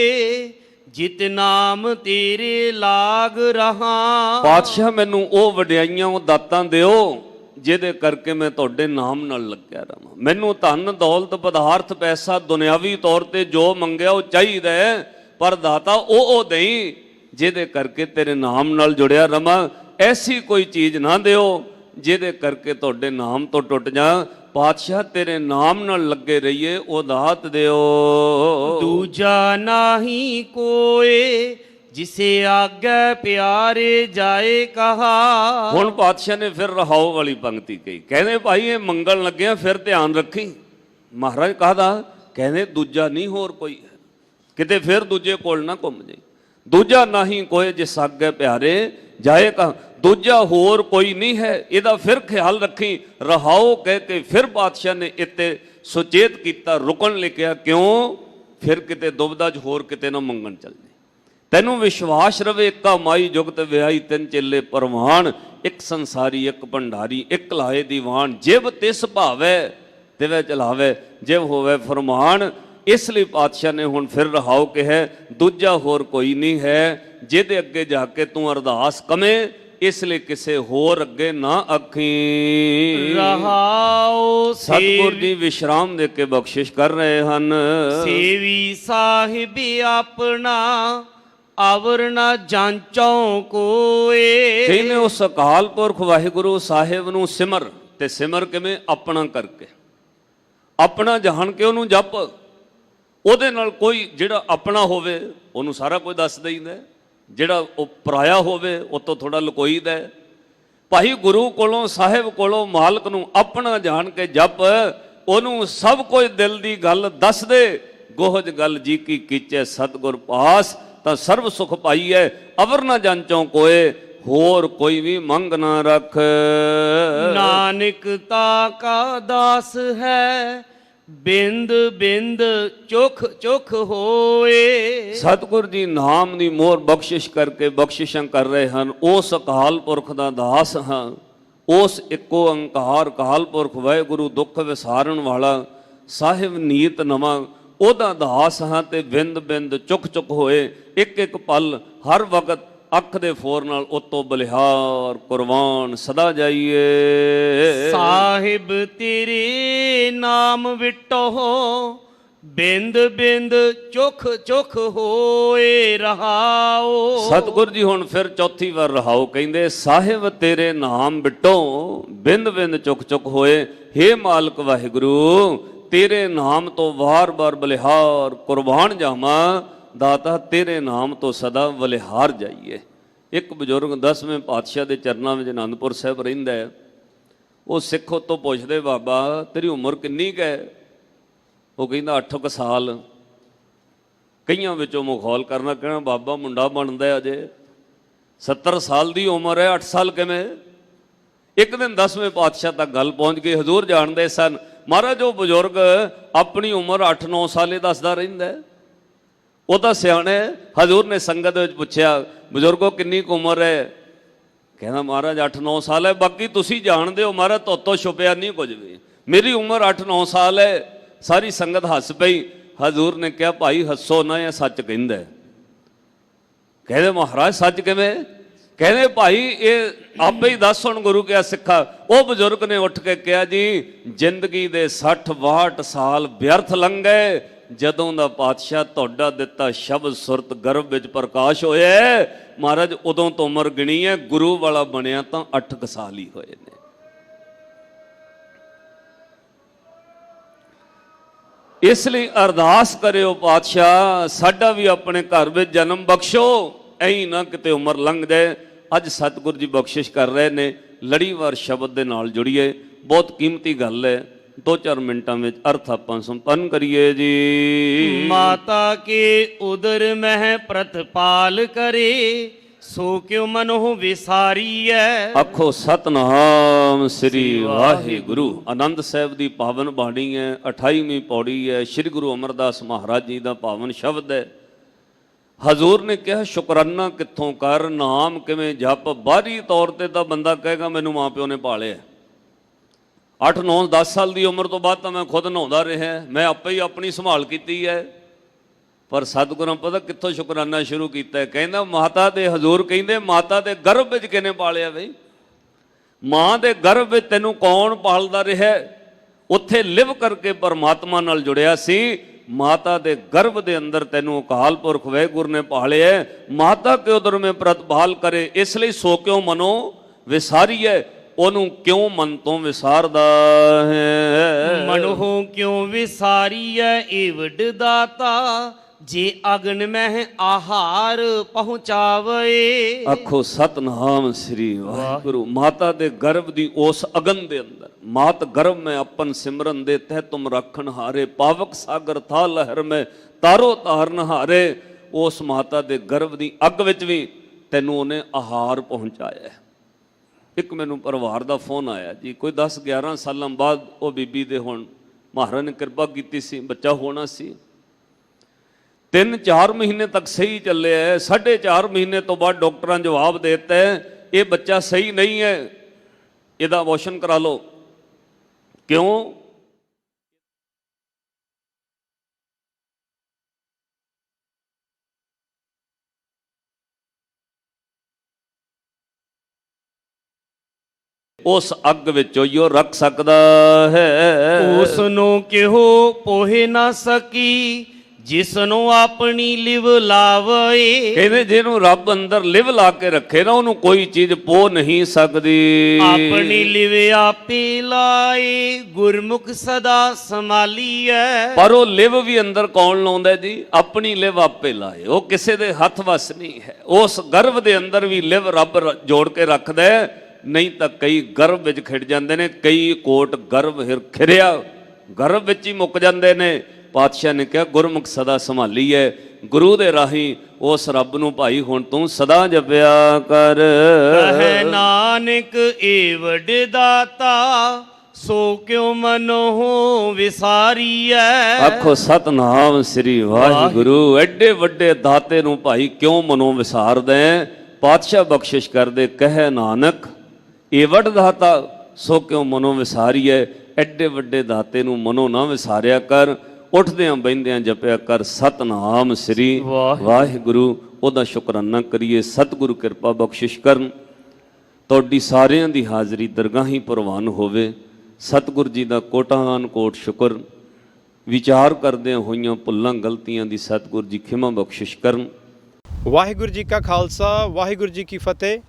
ਜਿਤ ਨਾਮ ਤੇਰੇ ਲਾਗ ਰਹਾ। ਪਾਤਸ਼ਾਹ ਮੈਨੂੰ ਉਹ ਵਡਿਆਈਆਂ ਉਹ ਦਾਤਾਂ ਦਿਓ ਜਿਹਦੇ ਕਰਕੇ ਮੈਂ ਤੁਹਾਡੇ ਨਾਮ ਨਾਲ ਲੱਗਿਆ ਰਵਾਂ। ਮੈਨੂੰ ਧਨ ਦੌਲਤ ਪਦਾਰਥ ਪੈਸਾ ਦੁਨਿਆਵੀ ਤੌਰ ਤੇ ਜੋ ਮੰਗਿਆ ਉਹ ਚਾਹੀਦਾ ਹੈ, ਪਰ ਦਾਤਾ ਉਹ ਦੇਈ ਜਿਹਦੇ ਕਰਕੇ ਤੇਰੇ ਨਾਮ ਨਾਲ ਜੁੜਿਆ ਰਵਾਂ। ਐਸੀ ਕੋਈ ਚੀਜ਼ ਨਾ ਦਿਓ ਜਿਹਦੇ ਕਰਕੇ ਤੁਹਾਡੇ ਨਾਮ ਤੋਂ ਟੁੱਟ ਜਾ। ਪਾਤਸ਼ਾਹ ਤੇਰੇ ਨਾਮ ਨਾਲ ਲੱਗੇ ਰਹੀਏ ਉਹ ਦਾਤ ਦਿਓ। ਦੂਜਾ ਨਾਹੀ ਕੋਏ ਜਿਸੇ ਆਗੇ ਪਿਆਰੇ ਜਾਏ ਕਹਾ। ਹੁਣ ਪਾਤਸ਼ਾਹ ਨੇ ਫਿਰ ਰਹਾਓ ਵਾਲੀ ਪੰਕਤੀ ਕਹੀ। ਕਹਿੰਦੇ ਭਾਈ ਇਹ ਮੰਗਣ ਲੱਗਿਆ ਫਿਰ ਧਿਆਨ ਰੱਖੀ। ਮਹਾਰਾਜ ਕਹਦਾ ਕਹਿੰਦੇ ਦੂਜਾ ਨਹੀਂ ਹੋਰ ਕੋਈ ਹੈ। ਕਿਤੇ ਫਿਰ ਦੂਜੇ ਕੋਲ ਨਾ ਘੁੰਮ ਜਾਈ। ਦੂਜਾ ਨਾਹੀ ਕੋਏ ਜਿਸ ਆਗੇ ਪਿਆਰੇ ਜਾਏ ਕਹਾ। ਦੂਜਾ ਹੋਰ ਕੋਈ ਨਹੀਂ ਹੈ। ਇਹਦਾ ਫਿਰ ਖਿਆਲ ਰੱਖੀ। ਰਹਾਓ ਕਹਿ ਕੇ ਫਿਰ ਪਾਤਸ਼ਾਹ ਨੇ ਇੱਥੇ ਸੁਚੇਤ ਕੀਤਾ, ਰੁਕਣ ਲਿਖਿਆ। ਕਿਉਂ? ਫਿਰ ਕਿਤੇ ਦੁਬਦਾ ਚ ਹੋਰ ਕਿਤੇ ਨਾ ਮੰਗਣ ਚੱਲ ਜਾਏ। ਤੈਨੂੰ ਵਿਸ਼ਵਾਸ ਰਵੇ ਇੱਕਾ ਮਾਈ ਜੁਗਤ ਵਿਆਹੀ ਤਿੰਨ ਚੇਲੇ ਪਰਵਾਨ। ਇੱਕ ਸੰਸਾਰੀ ਇੱਕ ਭੰਡਾਰੀ ਇੱਕ ਲਾਏ ਦੀਵਾਨ। ਜਿਵ ਤਿਸ ਭਾਵੈ ਤਿਵੈ ਚਲਾਵੇ ਜਿਵ ਹੋਵੇ ਫਰਮਾਨ। ਇਸ ਲਈ ਪਾਤਸ਼ਾਹ ਨੇ ਹੁਣ ਫਿਰ ਰਹਾਓ ਕਿਹਾ, ਦੂਜਾ ਹੋਰ ਕੋਈ ਨਹੀਂ ਹੈ ਜਿਹਦੇ ਅੱਗੇ ਜਾ ਕੇ ਤੂੰ ਅਰਦਾਸ ਕਵੇਂ, ਇਸ ਲਈ ਕਿਸੇ ਹੋਰ ਅੱਗੇ ਨਾ ਆਖੀ। ਰਹਾਉ ਸਤਿਗੁਰ ਜੀ ਵਿਸ਼ਰਾਮ ਦੇ ਕੇ ਬਖਸ਼ਿਸ਼ ਕਰ ਰਹੇ ਹਨ। ਸੇਵੀ ਸਾਹਿਬ ਆਪਣਾ ਅਵਰ ਨਾ ਜਾਂਚੋ ਕੋਏ। ਕਹਿੰਦੇ ਉਸ ਅਕਾਲ ਪੁਰਖ ਵਾਹਿਗੁਰੂ ਸਾਹਿਬ ਨੂੰ ਸਿਮਰ, ਤੇ ਸਿਮਰ ਕਿਵੇਂ? ਆਪਣਾ ਕਰਕੇ, ਆਪਣਾ ਜਾਣ ਕੇ ਉਹਨੂੰ ਜਪ। ਉਹਦੇ ਨਾਲ ਕੋਈ ਜਿਹੜਾ ਆਪਣਾ ਹੋਵੇ ਉਹਨੂੰ ਸਾਰਾ ਕੁਝ ਦੱਸ ਦਈਦਾ, ਜਿਹੜਾ ਉਹ ਪਰਾਇਆ ਹੋਵੇ ਉਹ ਤੋਂ ਥੋੜਾ ਲੁਕੋਈਦਾ। ਭਾਈ ਗੁਰੂ ਕੋਲੋਂ, ਸਾਹਿਬ ਕੋਲੋਂ ਮਾਲਕ ਨੂੰ ਆਪਣਾ ਜਾਣ ਕੇ ਜਪ, ਉਹਨੂੰ ਸਭ ਕੁਝ ਦਿਲ ਦੀ ਗੱਲ ਦੱਸ ਦੇ। ਗੋਹਜ ਗੱਲ ਜੀ ਕੀ ਕੀਚੇ ਸਤਿਗੁਰ ਪਾਸ, ਤਾਂ ਸਰਬ ਸੁਖ ਪਾਈਐ। ਅਵਰ ਨਾ ਜਾਂਚੋ ਕੋਏ, ਹੋਰ ਕੋਈ ਵੀ ਮੰਗ ਨਾ ਰੱਖ। ਨਾਨਕ ਤਾ ਕਾ ਦਾਸ ਹੈ, ਬਿੰਦ ਬਿੰਦ ਚੁਖ ਚੁਖ ਹੋਏ। ਸਤਿਗੁਰ ਜੀ ਨਾਮ ਦੀ ਮੋਹਰ ਬਖਸ਼ਿਸ਼ ਕਰਕੇ ਬਖਸ਼ਿਸ਼ਾਂ ਕਰ ਰਹੇ ਹਨ। ਉਸ ਅਕਾਲ ਪੁਰਖ ਦਾ ਦਾਸ ਹਾਂ, ਉਸ ਇੱਕੋ ਓੰਕਾਰ ਅਕਾਲ ਪੁਰਖ ਵਾਹਿਗੁਰੂ ਦੁੱਖ ਵਿਸਾਰਨ ਵਾਲਾ ਸਾਹਿਬ ਨੀਤ ਨਵਾਂ, ਉਹਦਾ ਦਾਸ ਹਾਂ। ਤੇ ਬਿੰਦ ਬਿੰਦ ਚੁੱਕ ਚੁੱਕ ਹੋਏ, ਇੱਕ ਇੱਕ ਪਲ ਹਰ ਵਕਤ ਅੱਖ ਦੇ ਫੋਰ ਨਾਲ ਉਤੋਂ ਬਲਿਹਾਰ ਕੁਰਬਾਨ ਸਦਾ ਜਾਈਏ। ਸਾਹਿਬ ਤੇਰੇ ਨਾਮ ਵਿਟੋ, ਬਿੰਦ ਬਿੰਦ ਚੁਖ ਚੁਖ ਹੋਏ। ਰਹਾਓ ਸਤਿਗੁਰ ਜੀ ਹੁਣ ਫਿਰ ਚੌਥੀ ਵਾਰ ਰਹਾਓ ਕਹਿੰਦੇ, ਸਾਹਿਬ ਤੇਰੇ ਨਾਮ ਬਿਟੋ ਬਿੰਦ ਬਿੰਦ ਚੁਕ ਚੁਕ ਹੋਏ। ਹੇ ਮਾਲਕ ਵਾਹਿਗੁਰੂ, ਤੇਰੇ ਨਾਮ ਤੋਂ ਵਾਰ-ਵਾਰ ਬਲਿਹਾਰ ਕੁਰਬਾਨ ਜਾਵਾਂ। ਦਾਤਾ ਤੇਰੇ ਨਾਮ ਤੋਂ ਸਦਾ ਬਲਿਹਾਰ ਜਾਈਏ। ਇੱਕ ਬਜ਼ੁਰਗ 10ਵੇਂ ਪਾਤਸ਼ਾਹ ਦੇ ਚਰਨਾਂ ਵਿੱਚ ਆਨੰਦਪੁਰ ਸਾਹਿਬ ਰਹਿੰਦਾ ਹੈ। ਉਹ ਸਿੱਖ ਤੋਂ ਪੁੱਛਦੇ, ਬਾਬਾ ਤੇਰੀ ਉਮਰ ਕਿੰਨੀ ਕੁ ਹੈ? ਉਹ ਕਹਿੰਦਾ 8 ਸਾਲ। ਕਈਆਂ ਵਿੱਚੋਂ ਮਖੌਲ ਕਰਨਾ, ਕਹਿਣਾ ਬਾਬਾ ਮੁੰਡਾ ਬਣਦਾ ਅਜੇ 70 ਸਾਲ ਦੀ ਉਮਰ ਹੈ, 8 ਸਾਲ ਕਿਵੇਂ? ਇੱਕ ਦਿਨ 10ਵੇਂ ਪਾਤਸ਼ਾਹ ਤੱਕ ਗੱਲ ਪਹੁੰਚ ਗਈ। ਹਜ਼ੂਰ ਜਾਣਦੇ ਸਨ ਮਹਾਰਾਜ ਉਹ ਬਜ਼ੁਰਗ ਆਪਣੀ ਉਮਰ 8-9 ਸਾਲੇ ਦੱਸਦਾ ਰਹਿੰਦਾ ਹੈ। ਉਹ ਤਾਂ ਸਿਆਣੇ। ਹਜ਼ੂਰ ਨੇ ਸੰਗਤ ਵਿੱਚ ਪੁੱਛਿਆ, ਬਜ਼ੁਰਗੋ ਕਿੰਨੀ ਕੁ ਉਮਰ ਹੈ? ਕਹਿੰਦਾ ਮਹਾਰਾਜ 8-9 ਸਾਲ ਹੈ। ਬਾਕੀ ਤੁਸੀਂ ਜਾਣਦੇ ਹੋ ਮਹਾਰਾਜ, ਤੋਤੋਂ ਛੁਪਿਆ ਨਹੀਂ ਕੁਝ ਵੀ। ਮੇਰੀ ਉਮਰ 8-9 ਸਾਲ ਹੈ। ਸਾਰੀ ਸੰਗਤ ਹੱਸ ਪਈ। ਹਜ਼ੂਰ ਨੇ ਕਿਹਾ, ਭਾਈ ਹੱਸੋ ਨਾ, ਇਹ ਸੱਚ ਕਹਿੰਦਾ। ਕਹਿੰਦੇ ਮਹਾਰਾਜ ਸੱਚ ਕਿਵੇਂ? ਕਹਿੰਦੇ ਭਾਈ ਇਹ ਆਪੇ ਹੀ ਦੱਸ ਹੁਣ ਗੁਰੂ ਕਿਹਾ ਸਿੱਖਾ। ਉਹ ਬਜ਼ੁਰਗ ਨੇ ਉੱਠ ਕੇ ਕਿਹਾ, ਜੀ ਜ਼ਿੰਦਗੀ ਦੇ 60-62 ਸਾਲ ਵਿਅਰਥ ਲੰਘੇ, ਜਦੋਂ ਦਾ ਪਾਤਸ਼ਾਹ ਤੁਹਾਡਾ ਦਿੱਤਾ ਸ਼ਬਦ ਸੁਰਤ ਗਰਭ ਵਿੱਚ ਪ੍ਰਕਾਸ਼ ਹੋਇਆ, ਮਹਾਰਾਜ ਉਦੋਂ ਤੋਂ ਉਮਰ ਗਿਣੀ ਹੈ। ਗੁਰੂ ਵਾਲਾ ਬਣਿਆ ਤਾਂ 8 ਸਾਲ ਹੀ ਹੋਏ ਨੇ। ਇਸ ਲਈ ਅਰਦਾਸ ਕਰਿਓ, ਪਾਤਸ਼ਾਹ ਸਾਡਾ ਵੀ ਆਪਣੇ ਘਰ ਵਿੱਚ ਜਨਮ ਬਖਸ਼ੋ, ਐਂ ਨਾ ਕਿਤੇ ਉਮਰ ਲੰਘ ਜਾਏ। ਅੱਜ ਸਤਿਗੁਰ ਜੀ ਬਖਸ਼ਿਸ਼ ਕਰ ਰਹੇ ਨੇ। ਲੜੀਵਾਰ ਸ਼ਬਦ ਦੇ ਨਾਲ ਜੁੜੀਏ, ਬਹੁਤ ਕੀਮਤੀ ਗੱਲ ਹੈ। 2-4 ਮਿੰਟਾਂ ਵਿੱਚ ਅਰਥ ਆਪਾਂ ਸੰਪੰਨ ਕਰੀਏ ਜੀ। ਮਾਤਾ ਕੇ ਉਦਰ ਮਹਿ ਪ੍ਰਤਪਾਲ ਕਰੇ, ਸੋ ਕਿਉ ਮਨੋ ਵਿਸਾਰੀਐ। ਆਖੋ ਸਤਨਾਮ ਸ੍ਰੀ ਵਾਹਿਗੁਰੂ। ਆਨੰਦ ਸਾਹਿਬ ਦੀ ਪਾਵਨ ਬਾਣੀ ਹੈ, 28ਵੀਂ ਪੌੜੀ ਹੈ। ਸ੍ਰੀ ਗੁਰੂ ਅਮਰਦਾਸ ਮਹਾਰਾਜ ਜੀ ਦਾ ਪਾਵਨ ਸ਼ਬਦ ਹੈ। ਹਜ਼ੂਰ ਨੇ ਕਿਹਾ, ਸ਼ੁਕਰਾਨਾ ਕਿੱਥੋਂ ਕਰ, ਨਾਮ ਕਿਵੇਂ ਜਪ। ਬਾਹਰੀ ਤੌਰ ਤੇ ਤਾਂ ਬੰਦਾ ਕਹੇਗਾ ਮੈਨੂੰ ਮਾਂ ਪਿਓ ਨੇ ਪਾਲਿਆ। 8-9-10 ਸਾਲ ਦੀ ਉਮਰ ਤੋਂ ਬਾਅਦ ਤਾਂ ਮੈਂ ਖੁਦ ਨਹਾਉਂਦਾ ਰਿਹਾ, ਮੈਂ ਆਪੇ ਹੀ ਆਪਣੀ ਸੰਭਾਲ ਕੀਤੀ ਹੈ। ਪਰ ਸਤਿਗੁਰਾਂ ਪਤਾ ਕਿੱਥੋਂ ਸ਼ੁਕਰਾਨਾ ਸ਼ੁਰੂ ਕੀਤਾ? ਕਹਿੰਦਾ ਮਾਤਾ ਦੇ, ਹਜ਼ੂਰ ਕਹਿੰਦੇ ਮਾਤਾ ਦੇ ਗਰਭ ਵਿੱਚ ਕਿਹਨੇ ਪਾਲਿਆ ਬਈ? ਮਾਂ ਦੇ ਗਰਭ ਵਿੱਚ ਤੈਨੂੰ ਕੌਣ ਪਾਲਦਾ ਰਿਹਾ? ਉੱਥੇ ਲਿਵ ਕਰਕੇ ਪਰਮਾਤਮਾ ਨਾਲ ਜੁੜਿਆ ਸੀ। ਮਾਤਾ ਦੇ ਗਰਭ ਦੇ ਅੰਦਰ ਤੈਨੂੰ ਅਕਾਲ ਪੁਰਖ ਵਾਹਿਗੁਰੂ ਨੇ ਪਾਲਿਆ। ਮਾਤਾ ਕੇ ਉਦਰ ਮੈਂ ਪ੍ਰਤਪਾਲ ਕਰੇ, ਇਸ ਲਈ ਸੋ ਕਿਉਂ ਮਨੋ ਵਿਸਾਰੀਐ। ਉਹਨੂੰ ਕਿਉਂ ਮਨ ਤੋਂ ਵਿਸਾਰਦਾ ਹੈ? ਮਨੋ ਕਿਉਂ ਵਿਸਾਰੀਐ ਏਵਡ ਦਾਤਾ, ਜੇ ਅਗਨ ਮਹਿ ਆਹਾਰ ਪਹੁੰਚਾਵੇ। ਆਖੋ ਸਤਨਾਮ ਸ੍ਰੀ ਵਾਹਿਗੁਰੂ। ਮਾਤਾ ਦੇ ਗਰਭ ਦੀ ਉਸ ਅਗਨ ਦੇ ਅੰਦਰ, ਮਾਤ ਗਰਭ ਮੈਂ ਆਪਨ ਸਿਮਰਨ ਦੇ ਤਹਿ ਤੁਮ ਰੱਖਣ ਹਾਰੇ, ਪਾਵਕ ਸਾਗਰ ਥਾ ਲਹਿਰ ਮੈਂ ਤਾਰੋ ਤਾਰਨ ਹਾਰੇ। ਉਸ ਮਾਤਾ ਦੇ ਗਰਭ ਦੀ ਅੱਗ ਵਿੱਚ ਵੀ ਤੈਨੂੰ ਉਹਨੇ ਆਹਾਰ ਪਹੁੰਚਾਇਆ। ਇੱਕ ਮੈਨੂੰ ਪਰਿਵਾਰ ਦਾ ਫੋਨ ਆਇਆ ਜੀ, ਕੋਈ 10-11 ਸਾਲਾਂ ਬਾਅਦ ਉਹ ਬੀਬੀ ਦੇ ਹੁਣ ਮਹਾਰਾਜ ਨੇ ਕਿਰਪਾ ਕੀਤੀ ਸੀ, ਬੱਚਾ ਹੋਣਾ ਸੀ। 3-4 ਮਹੀਨੇ ਤੱਕ ਸਹੀ ਚੱਲਿਆ। 4.5 ਮਹੀਨੇ ਤੋਂ ਬਾਅਦ ਡਾਕਟਰਾਂ ਨੇ ਜਵਾਬ ਦੇ ਦਿੱਤਾ, ਇਹ ਬੱਚਾ ਸਹੀ ਨਹੀਂ ਹੈ, ਇਹਦਾ ਅਬੋਰਸ਼ਨ ਕਰਾ ਲਓ। ਕਿਉਂ? ਉਸ ਅੱਗ ਵਿੱਚ ਉਹ ਰੱਖ ਸਕਦਾ ਹੈ। ਉਸ ਨੂੰ ਕਿਹੋ ਪੋਹੇ ਨਾ ਸਕੀ, ਜਿਸ ਨੂੰ ਆਪਣੀ ਲਿਵ ਲਾਵੇ। ਕਹਿੰਦੇ ਜਿਹਨੂੰ ਰੱਬ ਅੰਦਰ ਲਿਵ ਲਾ ਕੇ ਰੱਖੇ ਨਾ, ਉਹਨੂੰ ਕੋਈ ਚੀਜ਼ ਪੋ ਨਹੀਂ ਸਕਦੀ। ਆਪਣੀ ਲਿਵ ਆਪੇ ਲਾਏ, ਗੁਰਮੁਖ ਸਦਾ ਸੰਭਾਲੀਐ। ਪਰ ਉਹ ਲਿਵ ਵੀ ਅੰਦਰ ਕੌਣ ਲਾਉਂਦਾ ਜੀ? ਆਪਣੀ ਲਿਵ ਆਪੇ ਲਾਏ, ਉਹ ਕਿਸੇ ਦੇ ਹੱਥ ਵਸ ਨਹੀਂ ਹੈ। ਉਸ ਗਰਭ ਦੇ ਅੰਦਰ ਵੀ ਲਿਵ ਰੱਬ ਜੋੜ ਕੇ ਰੱਖਦਾ ਹੈ, ਨਹੀਂ ਤਾਂ ਕਈ ਗਰਭ ਵਿੱਚ ਖਿੜ ਜਾਂਦੇ ਨੇ, ਕਈ ਕੋਟ ਗਰਭ ਖਿਰਿਆ ਗਰਭ ਵਿੱਚ ਹੀ ਮੁੱਕ ਜਾਂਦੇ ਨੇ। ਪਾਤਸ਼ਾਹ ਨੇ ਕਿਹਾ ਗੁਰਮੁਖ ਸਦਾ ਸੰਭਾਲੀ ਹੈ। ਗੁਰੂ ਦੇ ਰਾਹੀਂ ਉਸ ਰੱਬ ਨੂੰ ਭਾਈ ਹੁਣ ਤੂੰ ਸਦਾ ਜਪਿਆ ਕਰ। ਕਹੈ ਨਾਨਕ ਏ ਵੱਡ ਦਾਤਾ, ਸੋ ਕਿਉ ਮਨੋ ਵਿਸਾਰੀਐ। ਆਖੋ ਸਤਨਾਮ ਸ੍ਰੀ ਵਾਹਿਗੁਰੂ। ਐਡੇ ਵੱਡੇ ਦਾਤੇ ਨੂੰ ਭਾਈ ਕਿਉਂ ਮਨੋਂ ਵਿਸਾਰਦਾ? ਪਾਤਸ਼ਾਹ ਬਖਸ਼ਿਸ਼ ਕਰਦੇ, ਕਹੈ ਨਾਨਕ ਏ ਵੱਡ ਦਾਤਾ, ਸੋ ਕਿਉਂ ਮਨੋਂ ਵਿਸਾਰੀਐ। ਐਡੇ ਵੱਡੇ ਦਾਤੇ ਨੂੰ ਮਨੋਂ ਨਾ ਵਿਸਾਰਿਆ ਕਰ, ਉੱਠਦਿਆਂ ਬਹਿੰਦਿਆਂ ਜਪਿਆ ਕਰ ਸਤਨਾਮ ਸ੍ਰੀ ਵਾਹਿਗੁਰੂ। ਉਹਦਾ ਸ਼ੁਕਰਾਨਾ ਕਰੀਏ, ਸਤਿਗੁਰੂ ਕਿਰਪਾ ਬਖਸ਼ਿਸ਼ ਕਰਨ। ਤੁਹਾਡੀ ਸਾਰਿਆਂ ਦੀ ਹਾਜ਼ਰੀ ਦਰਗਾਹੀ ਪ੍ਰਵਾਨ ਹੋਵੇ। ਸਤਿਗੁਰ ਜੀ ਦਾ ਕੋਟਾਨ ਕੋਟ ਸ਼ੁਕਰ। ਵਿਚਾਰ ਕਰਦਿਆਂ ਹੋਈਆਂ ਭੁੱਲਾਂ ਗਲਤੀਆਂ ਦੀ ਸਤਿਗੁਰ ਜੀ ਖਿਮਾ ਬਖਸ਼ਿਸ਼ ਕਰਨ। ਵਾਹਿਗੁਰੂ ਜੀ ਕਾ ਖਾਲਸਾ, ਵਾਹਿਗੁਰੂ ਜੀ ਕੀ ਫਤਿਹ।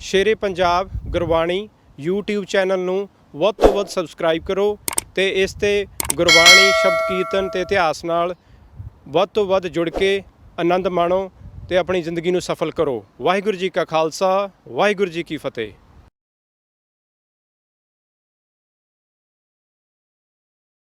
ਸ਼ੇਰੇ ਪੰਜਾਬ ਗੁਰਬਾਣੀ YouTube ਚੈਨਲ ਨੂੰ ਵੱਧ ਤੋਂ ਵੱਧ ਸਬਸਕ੍ਰਾਈਬ ਕਰੋ ਤੇ ਇਸ ਤੇ ਗੁਰਬਾਣੀ, ਸ਼ਬਦ ਕੀਰਤਨ ਤੇ ਇਤਿਹਾਸ ਨਾਲ ਵੱਧ ਤੋਂ ਵੱਧ ਜੁੜ ਕੇ ਆਨੰਦ ਮਾਣੋ ਤੇ ਆਪਣੀ ਜ਼ਿੰਦਗੀ ਨੂੰ ਸਫਲ ਕਰੋ। ਵਾਹਿਗੁਰੂ ਜੀ ਕਾ ਖਾਲਸਾ, ਵਾਹਿਗੁਰੂ ਜੀ ਕੀ ਫਤਿਹ।